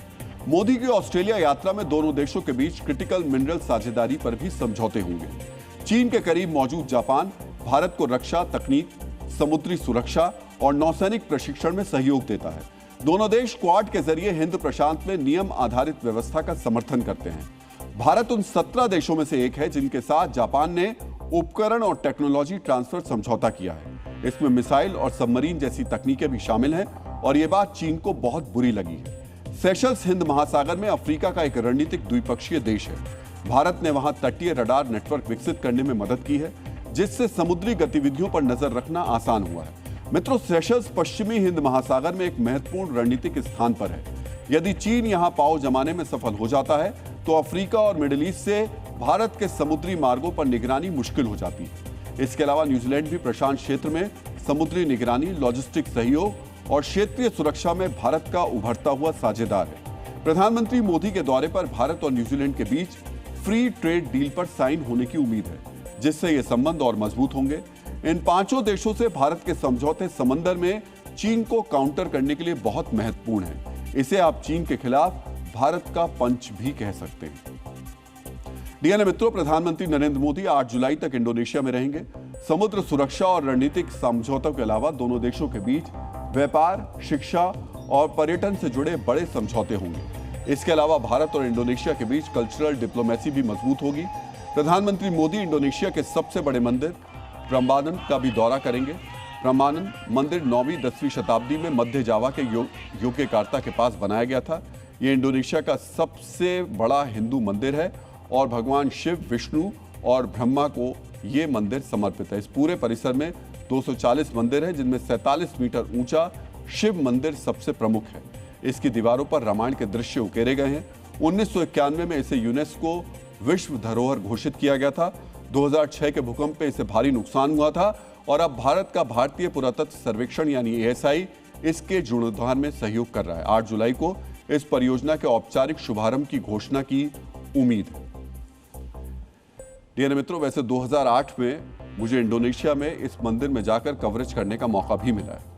मोदी की ऑस्ट्रेलिया यात्रा में दोनों देशों के बीच क्रिटिकल मिनरल साझेदारी पर भी समझौते होंगे। चीन के करीब मौजूद जापान भारत को रक्षा तकनीक, समुद्री सुरक्षा और नौसैनिक प्रशिक्षण में सहयोग देता है। दोनों देश क्वाड के जरिए हिंद प्रशांत में नियम आधारित व्यवस्था का समर्थन करते हैं। भारत उन 17 देशों में से एक है जिनके साथ जापान ने उपकरण और टेक्नोलॉजी ट्रांसफर समझौता किया है। इसमें मिसाइल और सबमरीन जैसी तकनीकें भी शामिल हैं और ये बात चीन को बहुत बुरी लगी है। सेशल्स हिंद महासागर में अफ्रीका का एक रणनीतिक द्विपक्षीय देश है। भारत ने वहां तटीय रडार नेटवर्क विकसित करने में मदद की है, जिससे समुद्री गतिविधियों पर नजर रखना आसान हुआ है। मित्रों, सेशल्स पश्चिमी हिंद महासागर में एक महत्वपूर्ण रणनीतिक स्थान पर है। यदि चीन यहां पांव जमाने में सफल हो जाता है तो अफ्रीका और मिडिल ईस्ट से भारत के समुद्री मार्गों पर निगरानी मुश्किल हो जाती है। इसके अलावा न्यूजीलैंड भी प्रशांत क्षेत्र में समुद्री निगरानी, लॉजिस्टिक सहयोग और क्षेत्रीय सुरक्षा में भारत का उभरता हुआ साझेदार है। प्रधानमंत्री मोदी के दौरे पर भारत और न्यूजीलैंड के बीच फ्री ट्रेड डील पर साइन होने की उम्मीद है, जिससे ये संबंध और मजबूत होंगे। इन पांचों देशों से भारत के समझौते समंदर में चीन को काउंटर करने के लिए बहुत महत्वपूर्ण है। इसे आप चीन के खिलाफ भारत का पंच भी कह सकते हैं। डीएनए मित्रों, प्रधानमंत्री नरेंद्र मोदी 8 जुलाई तक इंडोनेशिया में रहेंगे। समुद्र सुरक्षा और रणनीतिक समझौतों के अलावा दोनों देशों के बीच व्यापार, शिक्षा और पर्यटन से जुड़े बड़े समझौते होंगे। इसके अलावा भारत और इंडोनेशिया के बीच कल्चरल डिप्लोमेसी भी मजबूत होगी। प्रधानमंत्री मोदी इंडोनेशिया के सबसे बड़े मंदिर प्रम्बानन का भी दौरा करेंगे। प्रम्बानन मंदिर 9वीं-10वीं शताब्दी में मध्य जावा के योग्यकार्ता के पास बनाया गया था। ये इंडोनेशिया का सबसे बड़ा हिंदू मंदिर है और भगवान शिव, विष्णु और ब्रह्मा को ये मंदिर समर्पित है। इस पूरे परिसर में 240 मंदिर हैं, जिनमें 47 मीटर ऊंचा शिव मंदिर सबसे प्रमुख है। इसकी दीवारों पर रामायण के दृश्य उकेरे गए हैं। 1991 में इसे यूनेस्को विश्व धरोहर घोषित किया गया था। 2006 के भूकंप में इसे भारी नुकसान हुआ था और अब भारत का भारतीय पुरातत्व सर्वेक्षण यानी ASI इसके जीर्णोद्धार में सहयोग कर रहा है। 8 जुलाई को इस परियोजना के औपचारिक शुभारंभ की घोषणा की उम्मीद है। डीएनए मित्रों, वैसे 2008 में मुझे इंडोनेशिया में इस मंदिर में जाकर कवरेज करने का मौका भी मिला है।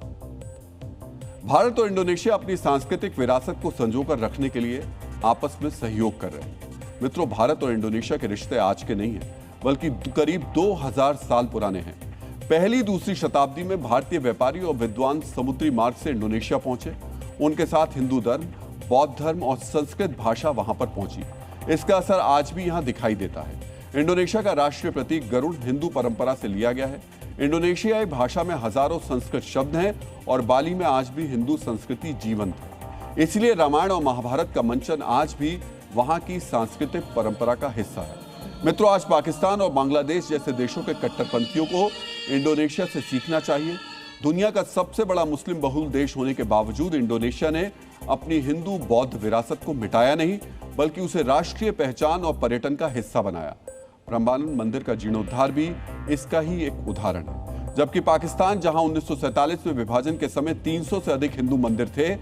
भारत और इंडोनेशिया अपनी सांस्कृतिक विरासत को संजोकर रखने के लिए आपस में सहयोग कर रहे हैं। मित्रों, भारत और इंडोनेशिया के रिश्ते आज के नहीं हैं, बल्कि करीब 2000 साल पुराने हैं। पहली दूसरी शताब्दी में भारतीय व्यापारी और विद्वान समुद्री मार्ग से इंडोनेशिया पहुंचे। उनके साथ हिंदू धर्म, बौद्ध धर्म और संस्कृत भाषा वहां पर पहुंची। इसका असर आज भी यहां दिखाई देता है। इंडोनेशिया का राष्ट्रीय प्रतीक गरुड़ हिंदू परंपरा से लिया गया है। इंडोनेशियाई भाषा में हजारों संस्कृत शब्द हैं और बाली में आज भी हिंदू संस्कृति जीवंत है। इसलिए रामायण और महाभारत का मंचन आज भी वहां की सांस्कृतिक परंपरा का हिस्सा है। मित्रों, आज पाकिस्तान और बांग्लादेश जैसे देशों के कट्टरपंथियों को इंडोनेशिया से सीखना चाहिए। दुनिया का सबसे बड़ा मुस्लिम बहुल देश होने के बावजूद इंडोनेशिया ने अपनी हिंदू बौद्ध विरासत को मिटाया नहीं, बल्कि उसे राष्ट्रीय पहचान और पर्यटन का हिस्सा बनाया। प्रम्बानन मंदिर का जीर्णोद्धार भी इसका ही एक उदाहरण है। जबकि पाकिस्तान, जहां 1947 में विभाजन के समय 300 से अधिक हिंदू मंदिर थे,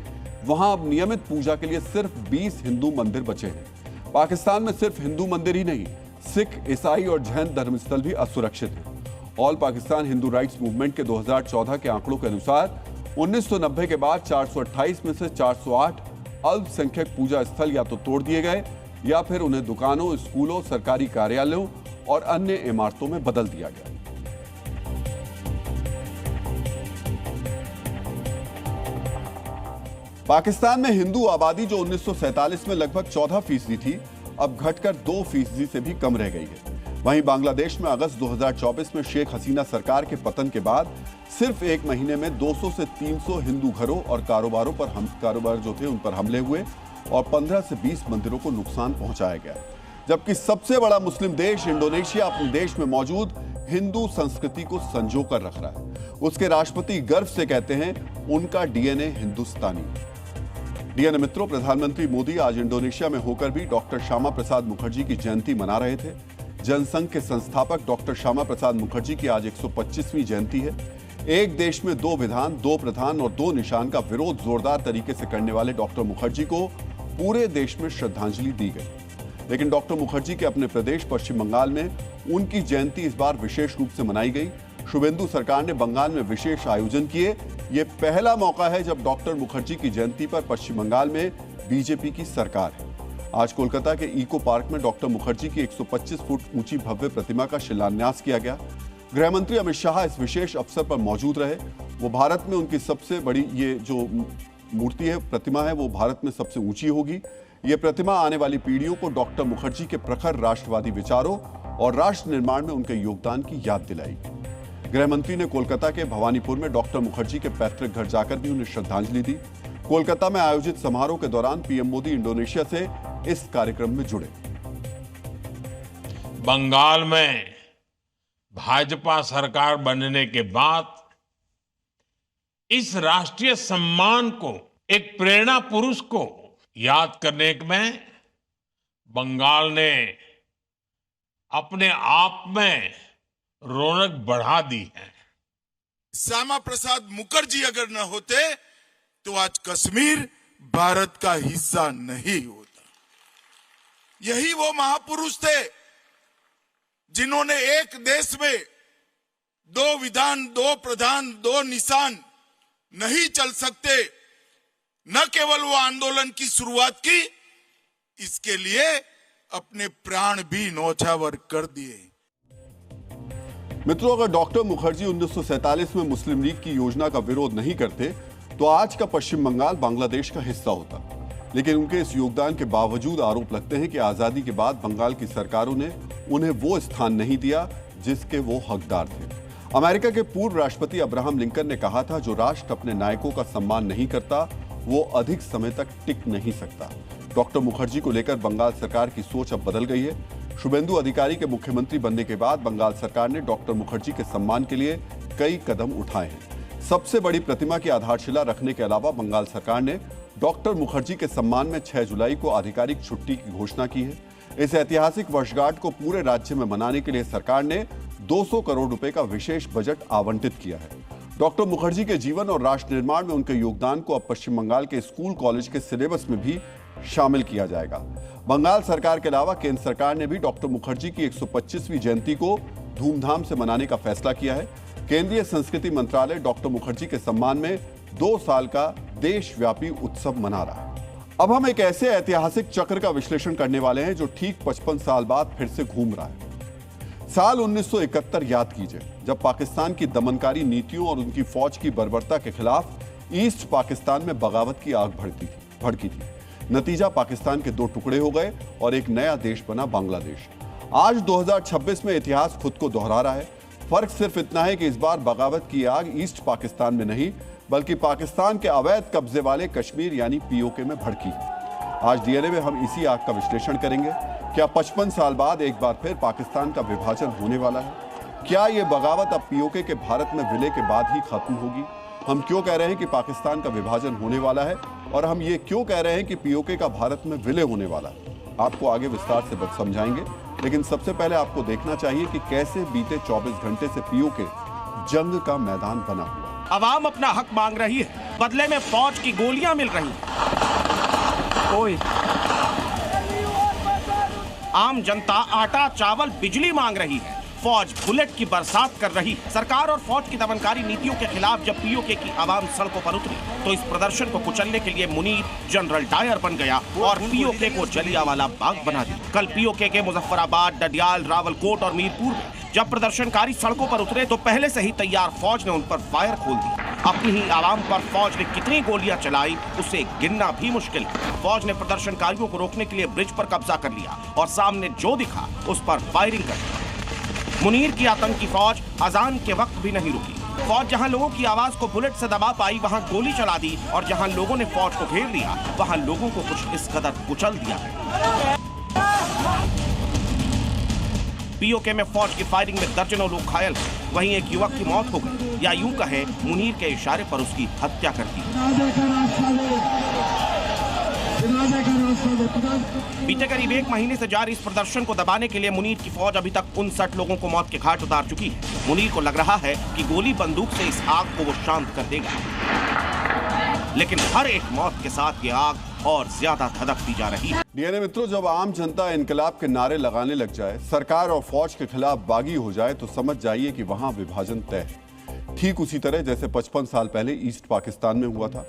वहां अब नियमित पूजा के लिए सिर्फ 20 हिंदू मंदिर बचे हैं। पाकिस्तान में सिर्फ हिंदू मंदिर ही नहीं, सिख, ईसाई और जैन धर्मस्थल भी असुरक्षित हैं। All Pakistan Hindu rights movement के 2014 के आंकड़ों के अनुसार 1990 के बाद 428 में से 408 अल्पसंख्यक पूजा स्थल या तो तोड़ दिए गए या फिर उन्हें दुकानों, स्कूलों, सरकारी कार्यालयों और अन्य इमारतों में बदल दिया गया। पाकिस्तान में हिंदू आबादी जो 1947 में लगभग 14% थी, अब घटकर 2% से भी कम रह गई है। वहीं बांग्लादेश में अगस्त 2024 में शेख हसीना सरकार के पतन के बाद सिर्फ एक महीने में 200 से 300 हिंदू घरों और कारोबार जो थे उन पर हमले हुए और 15 से 20 मंदिरों को नुकसान पहुंचाया गया। जबकि सबसे बड़ा मुस्लिम देश इंडोनेशिया अपने देश में मौजूद हिंदू संस्कृति को संजो कर रख रहा है। उसके राष्ट्रपति गर्व से कहते हैं उनका डीएनए हिंदुस्तानी। डीएनए मित्रों, प्रधानमंत्री मोदी आज इंडोनेशिया में होकर भी डॉक्टर श्यामा प्रसाद मुखर्जी की जयंती मना रहे थे। जनसंघ के संस्थापक डॉक्टर श्यामा प्रसाद मुखर्जी की आज 125वीं जयंती है। एक देश में 2 विधान, 2 प्रधान और 2 निशान का विरोध जोरदार तरीके से करने वाले डॉक्टर मुखर्जी को पूरे देश में श्रद्धांजलि दी गई। लेकिन डॉक्टर मुखर्जी के अपने प्रदेश पश्चिम बंगाल में उनकी जयंती इस बार विशेष रूप से मनाई गई। शुभेंदु सरकार ने बंगाल में विशेष आयोजन किए। यह पहला मौका है जब डॉक्टर मुखर्जी की जयंती पर पश्चिम बंगाल में बीजेपी की सरकार है। आज कोलकाता के इको पार्क में डॉक्टर मुखर्जी की 125 फुट ऊंची भव्य प्रतिमा का शिलान्यास किया गया। गृह मंत्री अमित शाह इस विशेष अवसर पर मौजूद रहे। वो भारत में उनकी सबसे बड़ी ये जो मूर्ति है, प्रतिमा है, वो भारत में सबसे ऊंची होगी। ये प्रतिमा आने वाली पीढ़ियों को डॉक्टर मुखर्जी के प्रखर राष्ट्रवादी विचारों और राष्ट्र निर्माण में उनके योगदान की याद दिलाएगी। गृह मंत्री ने कोलकाता के भवानीपुर में डॉक्टर मुखर्जी के पैतृक घर जाकर भी उन्हें श्रद्धांजलि दी। कोलकाता में आयोजित समारोह के दौरान पीएम मोदी इंडोनेशिया से इस कार्यक्रम में जुड़े। बंगाल में भाजपा सरकार बनने के बाद इस राष्ट्रीय सम्मान को, एक प्रेरणा पुरुष को याद करने में बंगाल ने अपने आप में रौनक बढ़ा दी है। श्यामा प्रसाद मुखर्जी अगर न होते तो आज कश्मीर भारत का हिस्सा नहीं होता। यही वो महापुरुष थे जिन्होंने एक देश में 2 विधान, 2 प्रधान, 2 निशान नहीं चल सकते, न केवल वो आंदोलन की शुरुआत की, इसके लिए अपने प्राण भी न्यौछावर कर दिए। मित्रों, अगर डॉक्टर मुखर्जी 1947 में मुस्लिम लीग की योजना का विरोध नहीं करते तो आज का पश्चिम बंगाल बांग्लादेश का हिस्सा होता। लेकिन उनके इस योगदान के बावजूद आरोप लगते हैं कि आजादी के बाद बंगाल की सरकारों ने उन्हें वो स्थान नहीं दिया जिसके वो हकदार थे। अमेरिका के पूर्व राष्ट्रपति अब्राहम लिंकन ने कहा था, जो राष्ट्र अपने नायकों का सम्मान नहीं करता वो अधिक समय तक टिक नहीं सकता। डॉक्टर मुखर्जी को लेकर बंगाल सरकार की सोच अब बदल गई है। शुभेंदु अधिकारी के मुख्यमंत्री बनने के बाद बंगाल सरकार ने डॉक्टर मुखर्जी के सम्मान के लिए कई कदम उठाए हैं। सबसे बड़ी प्रतिमा की आधारशिला रखने के अलावा बंगाल सरकार ने डॉक्टर मुखर्जी के सम्मान में 6 जुलाई को आधिकारिक छुट्टी की घोषणा की है। इस ऐतिहासिक वर्षगांठ को पूरे राज्य में मनाने के लिए सरकार ने 200 करोड़ रुपए का विशेष बजट आवंटित किया है। डॉक्टर मुखर्जी के जीवन और राष्ट्र निर्माण में उनके योगदान को अब पश्चिम बंगाल के स्कूल कॉलेज के सिलेबस में भी शामिल किया जाएगा। बंगाल सरकार के अलावा केंद्र सरकार ने भी डॉक्टर मुखर्जी की 125वीं जयंती को धूमधाम से मनाने का फैसला किया है। केंद्रीय संस्कृति मंत्रालय डॉक्टर मुखर्जी के सम्मान में 2 साल का देशव्यापी उत्सव मना रहा है। अब हम एक ऐसे ऐतिहासिक चक्र का विश्लेषण करने वाले हैं जो ठीक 55 साल बाद फिर से घूम रहा है। साल 1971 याद कीजिए, जब पाकिस्तान की दमनकारी नीतियों और उनकी फौज की बर्बरता के खिलाफ ईस्ट पाकिस्तान में बगावत की आग भड़की थी। नतीजा पाकिस्तान के 2 टुकड़े हो गए और एक नया देश बना बांग्लादेश। आज 2026 में इतिहास खुद को दोहरा रहा है। फर्क सिर्फ इतना है कि इस बार बगावत की आग ईस्ट पाकिस्तान में नहीं, बल्कि पाकिस्तान के अवैध कब्जे वाले कश्मीर यानी पीओके में भड़की। आज डीएनए में हम इसी आग का विश्लेषण करेंगे। क्या 55 साल बाद एक बार फिर पाकिस्तान का विभाजन होने वाला है? क्या यह बगावत अब पीओके के भारत में विलय के बाद ही खत्म होगी? हम क्यों कह रहे हैं कि पाकिस्तान का विभाजन होने वाला है और हम ये क्यों कह रहे हैं कि पीओके का भारत में विलय होने वाला है? आपको आगे विस्तार से समझाएंगे, लेकिन सबसे पहले आपको देखना चाहिए कि कैसे बीते 24 घंटे से पीओके जंग का मैदान बना हुआ। अवाम अपना हक मांग रही है, बदले में फौज की गोलियां मिल रही हैं। ओए, आम जनता आटा, चावल, बिजली मांग रही है, फौज बुलेट की बरसात कर रही है। सरकार और फौज की दमनकारी नीतियों के खिलाफ जब पीओके की आवाम सड़कों पर उतरी तो इस प्रदर्शन को कुचलने के लिए मुनीर जनरल डायर बन गया और पीओके को जलियांवाला बाग बना दिया। कल पीओके के मुजफ्फराबाद, डडियाल, रावलकोट और मीरपुर में जब प्रदर्शनकारी सड़कों पर उतरे तो पहले से ही तैयार फौज ने उन पर फायर खोल दिया। अपनी ही आवाम पर फौज ने कितनी गोलियां चलाई उसे गिनना भी मुश्किल है। फौज ने प्रदर्शनकारियों को रोकने के लिए ब्रिज पर कब्जा कर लिया और सामने जो दिखा उस पर फायरिंग कर दी। मुनीर की आतंकी फौज अजान के वक्त भी नहीं रुकी। फौज जहां लोगों की आवाज को बुलेट से दबा पाई वहां गोली चला दी और जहां लोगों ने फौज को घेर लिया वहां लोगों को कुछ इस कदर कुचल दिया। पीओके में फौज की फायरिंग में दर्जनों लोग घायल हुए। वहीं एक युवक की मौत हो गई, या यूं कहें मुनीर के इशारे पर उसकी हत्या कर दी। बीते करीब 1 महीने से जारी इस प्रदर्शन को दबाने के लिए मुनीर की फौज अभी तक 59 लोगों को मौत के घाट उतार चुकी है। मुनीर को लग रहा है कि गोली बंदूक से इस आग को वो शांत कर देगा, लेकिन हर एक मौत के साथ ये आग और ज्यादा धधकती जा रही है। डीएनए मित्रों, जब आम जनता इनकलाब के नारे लगाने लग जाए, सरकार और फौज के खिलाफ बागी हो जाए, तो समझ जाइए कि वहां विभाजन तय है। ठीक उसी तरह जैसे 55 साल पहले ईस्ट पाकिस्तान में हुआ था।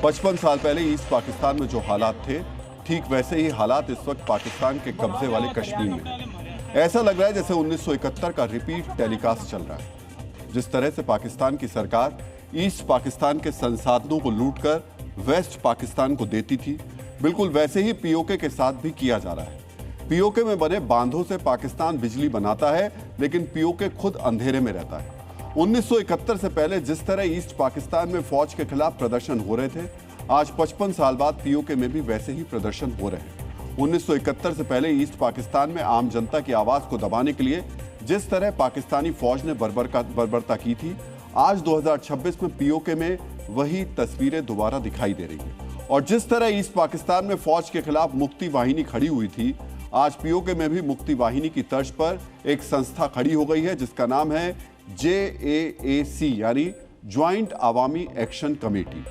55 साल पहले ईस्ट पाकिस्तान में जो हालात थे, ठीक वैसे ही हालात इस वक्त पाकिस्तान के कब्जे वाले कश्मीर में। ऐसा लग रहा है जैसे 1971 का रिपीट टेलीकास्ट चल रहा है। जिस तरह से पाकिस्तान की सरकार ईस्ट पाकिस्तान के संसाधनों को लूटकर वेस्ट पाकिस्तान को देती थी, बिल्कुल वैसे ही पीओके के साथ भी किया जा रहा है। पीओके में बने बांधों से पाकिस्तान बिजली बनाता है, लेकिन पीओके खुद अंधेरे में रहता है। 1971 से पहले जिस तरह ईस्ट पाकिस्तान में फौज के खिलाफ प्रदर्शन हो रहे थे, आज 55 साल बाद पीओके में भी वैसे ही प्रदर्शन हो रहे हैं। 1971 से पहले ईस्ट पाकिस्तान में आम जनता की आवाज को दबाने के लिए जिस तरह पाकिस्तानी फौज ने बर्बरता की थी, आज 2026 में पीओके में वही तस्वीरें दोबारा दिखाई दे रही हैं। और जिस तरह ईस्ट पाकिस्तान में फौज के खिलाफ मुक्ति वाहिनी खड़ी हुई थी, आज पीओके में भी मुक्ति वाहिनी की तर्ज पर एक संस्था खड़ी हो गई है जिसका नाम है JAAC, यानी ज्वाइंट अवामी एक्शन कमेटी।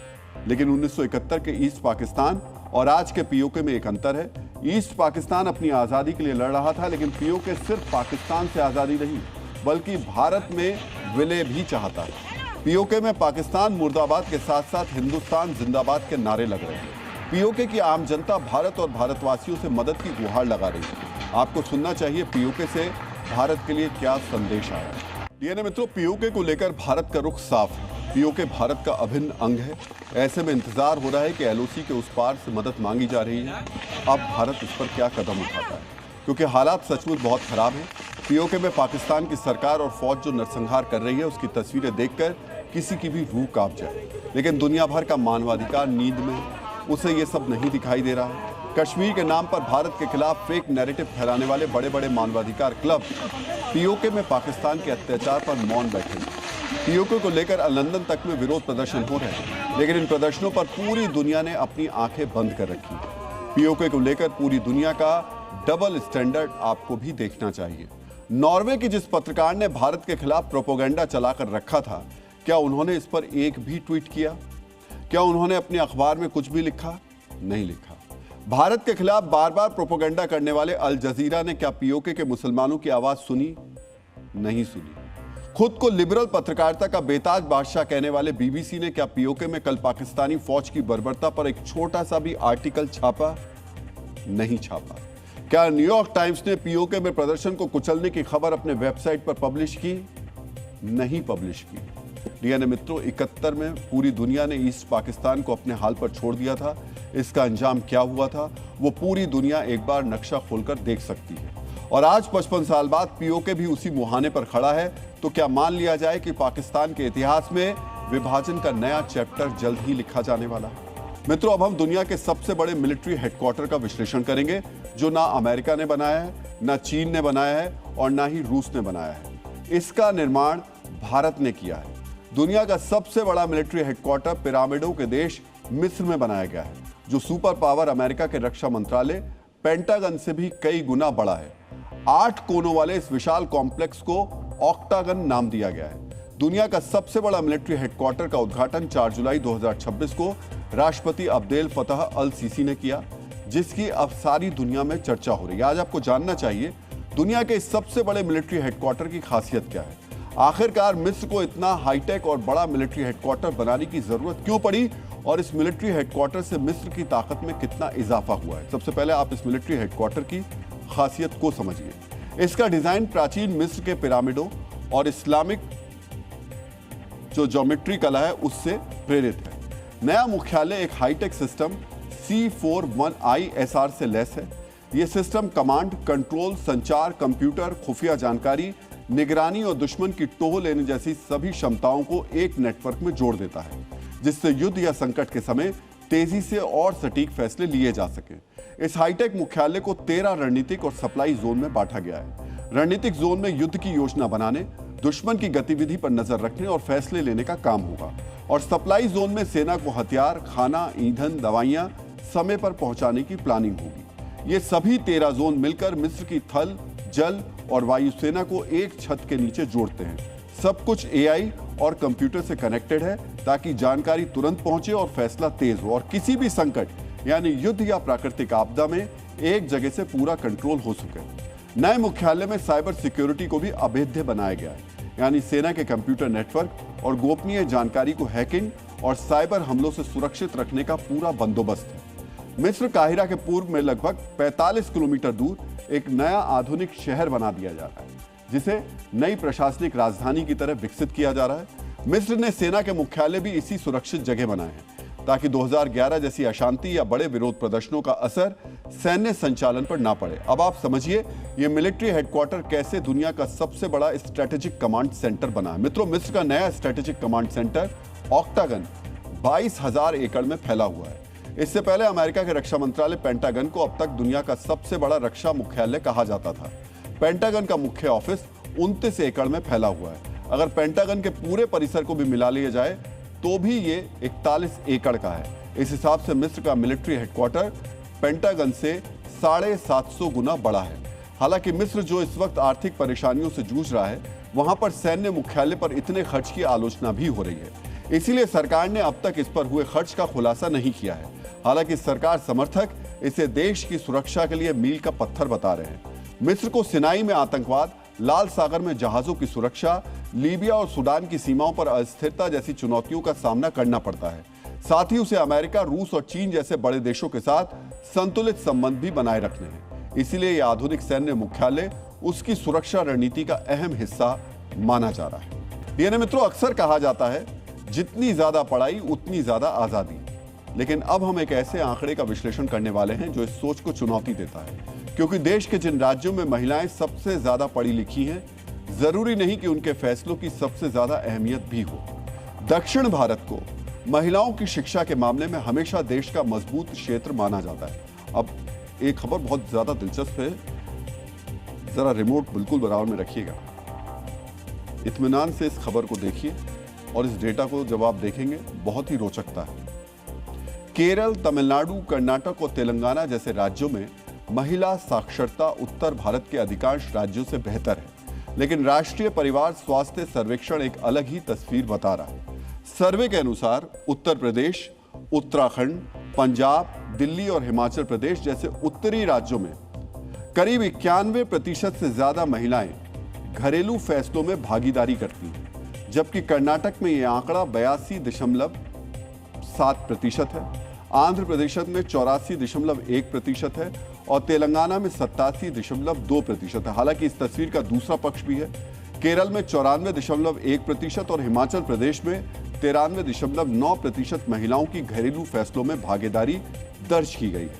लेकिन 1971 के ईस्ट पाकिस्तान और आज के पीओके में एक अंतर है। ईस्ट पाकिस्तान अपनी आजादी के लिए लड़ रहा था, लेकिन पीओके सिर्फ पाकिस्तान से आजादी नहीं बल्कि भारत में विलय भी चाहता है। पीओके में पाकिस्तान मुर्दाबाद के साथ साथ हिंदुस्तान जिंदाबाद के नारे लग रहे हैं। पीओके की आम जनता भारत और भारतवासियों से मदद की गुहार लगा रही है। आपको सुनना चाहिए पीओके से भारत के लिए क्या संदेश आया है। डीएनए मित्रों, पीओके को लेकर भारत का रुख साफ है। पीओके भारत का अभिन्न अंग है। ऐसे में इंतजार हो रहा है कि एलओसी के उस पार से मदद मांगी जा रही है। अब भारत इस पर क्या कदम उठाता है, क्योंकि हालात सचमुच बहुत खराब हैं। पीओके में पाकिस्तान की सरकार और फौज जो नरसंहार कर रही है, उसकी तस्वीरें देखकर किसी की भी रूह कांप जाए। लेकिन दुनिया भर का मानवाधिकार नींद में है, उसे ये सब नहीं दिखाई दे रहा है। कश्मीर के नाम पर भारत के खिलाफ फेक नैरेटिव फैलाने वाले बड़े बड़े मानवाधिकार क्लब पीओके में पाकिस्तान के अत्याचार पर मौन बैठे हैं। पीओके को लेकर लंदन तक में विरोध प्रदर्शन हो रहे हैं, लेकिन इन प्रदर्शनों पर पूरी दुनिया ने अपनी आंखें बंद कर रखी है। पीओके को लेकर पूरी दुनिया का डबल स्टैंडर्ड आपको भी देखना चाहिए। नॉर्वे की जिस पत्रकार ने भारत के खिलाफ प्रोपेगेंडा चलाकर रखा था, क्या उन्होंने इस पर एक भी ट्वीट किया? क्या उन्होंने अपने अखबार में कुछ भी लिखा? नहीं लिखा। भारत के खिलाफ बार बार प्रोपेगेंडा करने वाले अल जजीरा ने क्या पीओके के मुसलमानों की आवाज सुनी? नहीं सुनी। खुद को लिबरल पत्रकारिता का बेताज बादशाह कहने वाले बीबीसी ने क्या पीओके में कल पाकिस्तानी फौज की बर्बरता पर एक छोटा सा भी आर्टिकल छापा? नहीं छापा। क्या न्यूयॉर्क टाइम्स ने पीओके में प्रदर्शन को कुचलने की खबर अपने वेबसाइट पर पब्लिश की? नहीं पब्लिश की। डीएनए मित्रों, 71 में पूरी दुनिया ने ईस्ट पाकिस्तान को अपने हाल पर छोड़ दिया था। इसका अंजाम क्या हुआ था, वो पूरी दुनिया एक बार नक्शा खोलकर देख सकती है। और आज 55 साल बाद पीओके भी उसी मुहाने पर खड़ा है। तो क्या मान लिया जाए कि पाकिस्तान के इतिहास में विभाजन का नया चैप्टर जल्द ही लिखा जाने वाला है? मित्रों, अब हम दुनिया के सबसे बड़े मिलिट्री हेडक्वार्टर का विश्लेषण करेंगे, जो ना अमेरिका ने बनाया है, ना चीन ने बनाया है और ना ही रूस ने बनाया है। इसका निर्माण भारत ने किया है। दुनिया का सबसे बड़ा मिलिट्री हेडक्वार्टर पिरामिडों के देश मिस्र में बनाया गया है, जो सुपर पावर अमेरिका के रक्षा मंत्रालय पेंटागन से भी कई गुना बड़ा है। 8 कोनों वाले इस विशाल कॉम्प्लेक्स को ऑक्टागन नाम दिया गया है। दुनिया का सबसे बड़ा मिलिट्री हेडक्वार्टर का उद्घाटन 4 जुलाई 2026 को राष्ट्रपति अब्देल फतह अल सीसी ने किया, जिसकी अब सारी दुनिया में चर्चा हो रही है। आज आपको जानना चाहिए दुनिया के इस सबसे बड़े मिलिट्री हेडक्वार्टर की खासियत क्या है। आखिरकार मिस्र को इतना हाईटेक और बड़ा मिलिट्री हेडक्वार्टर बनाने की जरूरत क्यों पड़ी और इस मिलिट्री हेडक्वार्टर से मिस्र की ताकत में कितना इजाफा हुआ है। सबसे पहले आप इस मिलिट्री हेडक्वार्टर की खासियत को समझिए। इसका डिजाइन प्राचीन मिस्र के पिरामिडों और इस्लामिक जो ज्योमेट्री कला है उससे प्रेरित है। नया मुख्यालय एक हाईटेक सिस्टम C41ISR से लैस है। यह सिस्टम कमांड, कंट्रोल, संचार, कंप्यूटर, खुफिया जानकारी, निगरानी और दुश्मन की टोह लेने जैसी सभी क्षमताओं को एक नेटवर्क में जोड़ देता है, जिससे युद्ध या संकट के समय तेजी से और सटीक फैसले लिए जा सके। इस हाईटेक मुख्यालय को 13 रणनीतिक और सप्लाई जोन में बांटा गया है। रणनीतिक जोन में युद्ध की योजना बनाने, दुश्मन की गतिविधि पर नजर रखने और फैसले लेने का काम होगा, और सप्लाई जोन में सेना को हथियार, खाना, ईंधन, दवाइयां समय पर पहुंचाने की प्लानिंग होगी। ये सभी 13 जोन मिलकर मिस्र की थल, जल और वायुसेना को एक छत के नीचे जोड़ते हैं। सब कुछ AI और कंप्यूटर से कनेक्टेड है ताकि जानकारी तुरंत पहुंचे और फैसला तेज हो, और किसी भी संकट यानी युद्ध या प्राकृतिक आपदा में एक जगह से पूरा कंट्रोल हो सके। नए मुख्यालय में साइबर सिक्योरिटी को भी अभेद्य बनाया गया है, यानी सेना के कंप्यूटर नेटवर्क और गोपनीय जानकारी को हैकिंग और साइबर हमलों से सुरक्षित रखने का पूरा बंदोबस्त है। मिस्र काहिरा के पूर्व में लगभग 45 किलोमीटर दूर एक नया आधुनिक शहर बना दिया जा रहा है, जिसे नई प्रशासनिक राजधानी की तरह विकसित किया जा रहा है। मिस्र ने सेना के मुख्यालय भी इसी सुरक्षित जगह बनाए हैं ताकि 2011 जैसी अशांति या बड़े विरोध प्रदर्शनों का असर सैन्य संचालन पर ना पड़े। अब आप समझिए ये मिलिट्री हेडक्वार्टर कैसे दुनिया का सबसे बड़ा स्ट्रेटेजिक कमांड सेंटर बना है। मित्रों, मिस्र का नया स्ट्रेटेजिक कमांड सेंटर ऑक्टागन 22,000 एकड़ में फैला हुआ है। इससे पहले अमेरिका के रक्षा मंत्रालय पेंटागन को अब तक दुनिया का सबसे बड़ा रक्षा मुख्यालय कहा जाता था। पेंटागन का मुख्य ऑफिस 29 एकड़ में फैला हुआ है। अगर पेंटागन के पूरे परिसर को भी मिला लिया जाए तो भी ये 41 एकड़ का है। इस हिसाब से मिस्र का मिलिट्री हेडक्वार्टर पेंटागन से 750 गुना बड़ा है। हालांकि मिस्र जो इस वक्त आर्थिक परेशानियों से जूझ रहा है, वहां पर सैन्य मुख्यालय पर इतने खर्च की आलोचना भी हो रही है। इसीलिए सरकार ने अब तक इस पर हुए खर्च का खुलासा नहीं किया है। हालांकि सरकार समर्थक इसे देश की सुरक्षा के लिए मील का पत्थर बता रहे हैं। मिस्र को सिनाई में आतंकवाद, लाल सागर में जहाजों की सुरक्षा, लीबिया और सूडान की सीमाओं पर अस्थिरता जैसी चुनौतियों का सामना करना पड़ता है। साथ ही उसे अमेरिका, रूस और चीन जैसे बड़े देशों के साथ संतुलित संबंध भी बनाए रखने हैं। इसीलिए यह आधुनिक सैन्य मुख्यालय उसकी सुरक्षा रणनीति का अहम हिस्सा माना जा रहा है। यानी मित्रों, अक्सर कहा जाता है जितनी ज्यादा पढ़ाई उतनी ज्यादा आजादी, लेकिन अब हम एक ऐसे आंकड़े का विश्लेषण करने वाले हैं जो इस सोच को चुनौती देता है, क्योंकि देश के जिन राज्यों में महिलाएं सबसे ज्यादा पढ़ी लिखी हैं, जरूरी नहीं कि उनके फैसलों की सबसे ज्यादा अहमियत भी हो। दक्षिण भारत को महिलाओं की शिक्षा के मामले में हमेशा देश का मजबूत क्षेत्र माना जाता है। अब एक खबर बहुत ज्यादा दिलचस्प है, जरा रिमोट बिल्कुल बराबर में रखिएगा, इत्मीनान से इस खबर को देखिए और इस डेटा को जब आप देखेंगे बहुत ही रोचकता है। केरल, तमिलनाडु, कर्नाटक और तेलंगाना जैसे राज्यों में महिला साक्षरता उत्तर भारत के अधिकांश राज्यों से बेहतर है, लेकिन राष्ट्रीय परिवार स्वास्थ्य सर्वेक्षण एक अलग ही तस्वीर बता रहा है। सर्वे के अनुसार उत्तर प्रदेश, उत्तराखंड, पंजाब, दिल्ली और हिमाचल प्रदेश जैसे उत्तरी राज्यों में करीब 91% से ज्यादा महिलाएं घरेलू फैसलों में भागीदारी करती हैं, जबकि कर्नाटक में यह आंकड़ा 82.7% है, आंध्र प्रदेश में 84.1% है और तेलंगाना में 87.2% है। हालांकि इस तस्वीर का दूसरा पक्ष भी है। केरल में 94.1% और हिमाचल प्रदेश में 93.9% महिलाओं की घरेलू फैसलों में भागीदारी दर्ज की गई है।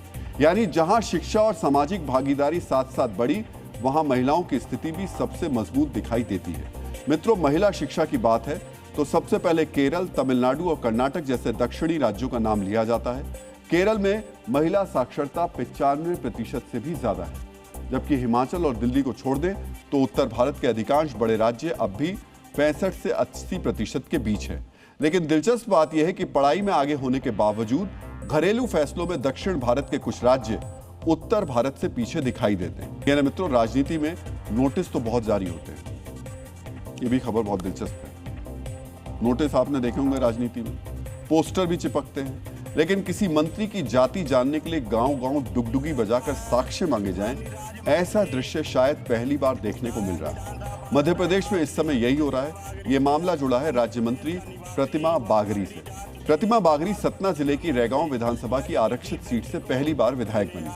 यानी जहां शिक्षा और सामाजिक भागीदारी साथ साथ बढ़ी, वहां महिलाओं की स्थिति भी सबसे मजबूत दिखाई देती है। मित्रों, महिला शिक्षा की बात है तो सबसे पहले केरल, तमिलनाडु और कर्नाटक जैसे दक्षिणी राज्यों का नाम लिया जाता है। केरल में महिला साक्षरता 95% से भी ज्यादा है, जबकि हिमाचल और दिल्ली को छोड़ दें तो उत्तर भारत के अधिकांश बड़े राज्य अब भी 65 से 80% के बीच है। लेकिन दिलचस्प बात यह है कि पढ़ाई में आगे होने के बावजूद घरेलू फैसलों में दक्षिण भारत के कुछ राज्य उत्तर भारत से पीछे दिखाई देते हैं। यानी मित्रों, राजनीति में नोटिस तो बहुत जारी होते हैं। ये भी खबर बहुत दिलचस्प है। नोटिस आपने देखे होंगे राजनीति में, पोस्टर भी चिपकते हैं, लेकिन किसी मंत्री की जाति जानने के लिए गांव-गांव डुगडुगी बजाकर साक्ष्य मांगे जाएं, ऐसा दृश्य शायद पहली बार देखने को मिल रहा है। मध्य प्रदेश में इस समय यही हो रहा है। ये मामला जुड़ा है राज्य मंत्री प्रतिमा बागरी से। प्रतिमा बागरी सतना जिले की रैगांव विधानसभा की आरक्षित सीट से पहली बार विधायक बनी।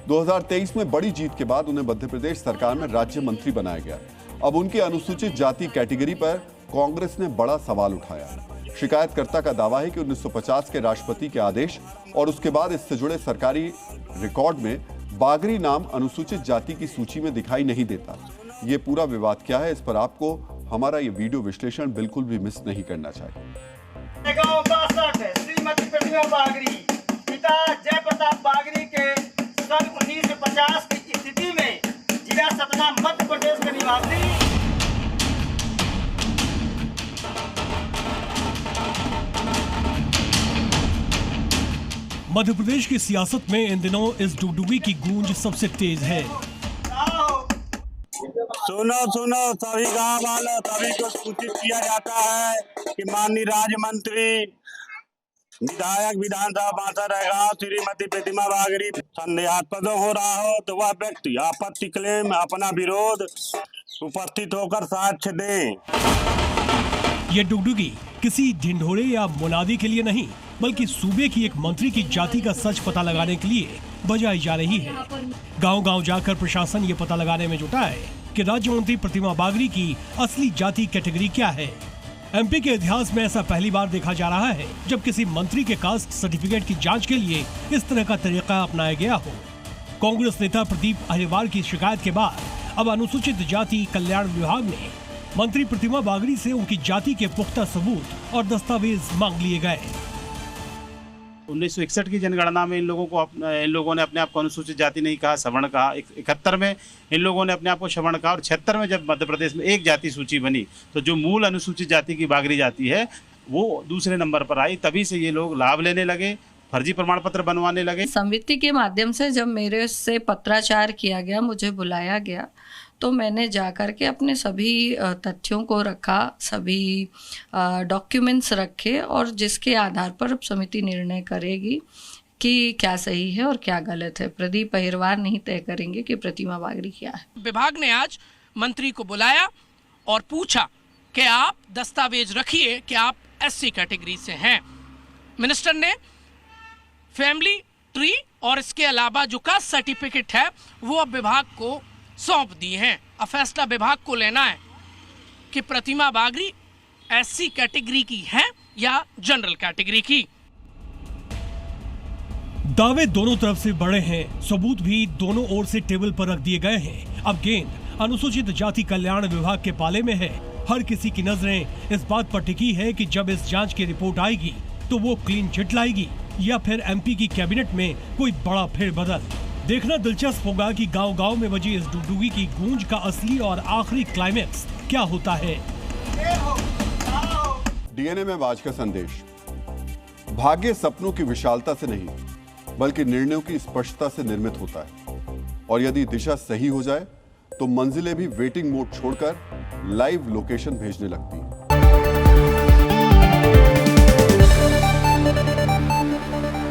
2023 में बड़ी जीत के बाद उन्हें मध्य प्रदेश सरकार में राज्य मंत्री बनाया गया। अब उनकी अनुसूचित जाति कैटेगरी पर कांग्रेस ने बड़ा सवाल उठाया है। शिकायतकर्ता का दावा है कि 1950 के राष्ट्रपति के आदेश और उसके बाद इससे जुड़े सरकारी रिकॉर्ड में बागरी नाम अनुसूचित जाति की सूची में दिखाई नहीं देता। ये पूरा विवाद क्या है, इस पर आपको हमारा ये वीडियो विश्लेषण बिल्कुल भी मिस नहीं करना चाहिए। श्रीमती प्रतिमा बागरी पिता जय प्रताप बागरी के सन 1950 की स्थिति में जिला सतना मध्य प्रदेश के निवासी। मध्य प्रदेश की सियासत में इन दिनों इस डुगडुगी की गूंज सबसे तेज है। सुनो सुनो सभी गांव वालों, सभी को सूचित किया जाता है कि माननीय राज्य मंत्री विधायक विधानसभा पार्षद रहेगा श्रीमती प्रतिमा बागरी संदेहास्पद हो रहा हो तो वह व्यक्ति आपत्ति क्लेम अपना विरोध उपस्थित होकर साक्ष्य दे। ये डुगडुगी किसी ढिंढोरे या मुनादी के लिए नहीं, बल्कि सूबे की एक मंत्री की जाति का सच पता लगाने के लिए बजाई जा रही है। गांव-गांव जाकर प्रशासन ये पता लगाने में जुटा है कि राज्य मंत्री प्रतिमा बागरी की असली जाति कैटेगरी क्या है। एमपी के इतिहास में ऐसा पहली बार देखा जा रहा है जब किसी मंत्री के कास्ट सर्टिफिकेट की जांच के लिए इस तरह का तरीका अपनाया गया हो। कांग्रेस नेता प्रदीप अहिरवार की शिकायत के बाद अब अनुसूचित जाति कल्याण विभाग ने मंत्री प्रतिमा बागरी से उनकी जाति के पुख्ता सबूत और दस्तावेज मांग लिए गए। 1961 की जनगणना में इन लोगों ने अपने आप को अनुसूचित जाति नहीं कहा, सवर्ण कहा। 71 में इन लोगों ने अपने आप को सवर्ण कहा और 76 में जब मध्य प्रदेश में एक जाति सूची बनी तो जो मूल अनुसूचित जाति की बागरी जाति है वो दूसरे नंबर पर आई। तभी से ये लोग लाभ लेने लगे, फर्जी प्रमाण पत्र बनवाने लगे। समिति के माध्यम से जब मेरे से पत्राचार किया गया, मुझे बुलाया गया, तो मैंने जाकर के अपने सभी तथ्यों को रखा, सभी डॉक्यूमेंट्स रखे और जिसके आधार पर समिति निर्णय करेगी कि क्या सही है और क्या गलत है। प्रदीप अहिरवार नहीं तय करेंगे कि प्रतिमा बागरी क्या है। विभाग ने आज मंत्री को बुलाया और पूछा कि आप दस्तावेज रखिए कि आप एससी कैटेगरी से हैं। मिनिस्टर ने फैमिली ट्री और इसके अलावा जो कास्ट सर्टिफिकेट है वो अब विभाग को सौंप दी हैं। अब फैसला विभाग को लेना है कि प्रतिमा बागरी एससी कैटेगरी की है या जनरल कैटेगरी की। दावे दोनों तरफ से बड़े हैं, सबूत भी दोनों ओर से टेबल पर रख दिए गए हैं। अब गेंद अनुसूचित जाति कल्याण विभाग के पाले में है। हर किसी की नजरें इस बात पर टिकी है कि जब इस जांच की रिपोर्ट आएगी तो वो क्लीन चिट लाएगी या फिर एमपी की कैबिनेट में कोई बड़ा फेरबदल। देखना दिलचस्प होगा कि गांव-गांव में बजी इस डुगडुगी की गूंज का असली और आखिरी क्लाइमेक्स क्या होता है। डीएनए में आज का संदेश, भाग्य सपनों की विशालता से नहीं बल्कि निर्णयों की स्पष्टता से निर्मित होता है और यदि दिशा सही हो जाए तो मंजिलें भी वेटिंग मोड छोड़कर लाइव लोकेशन भेजने लगती हैं।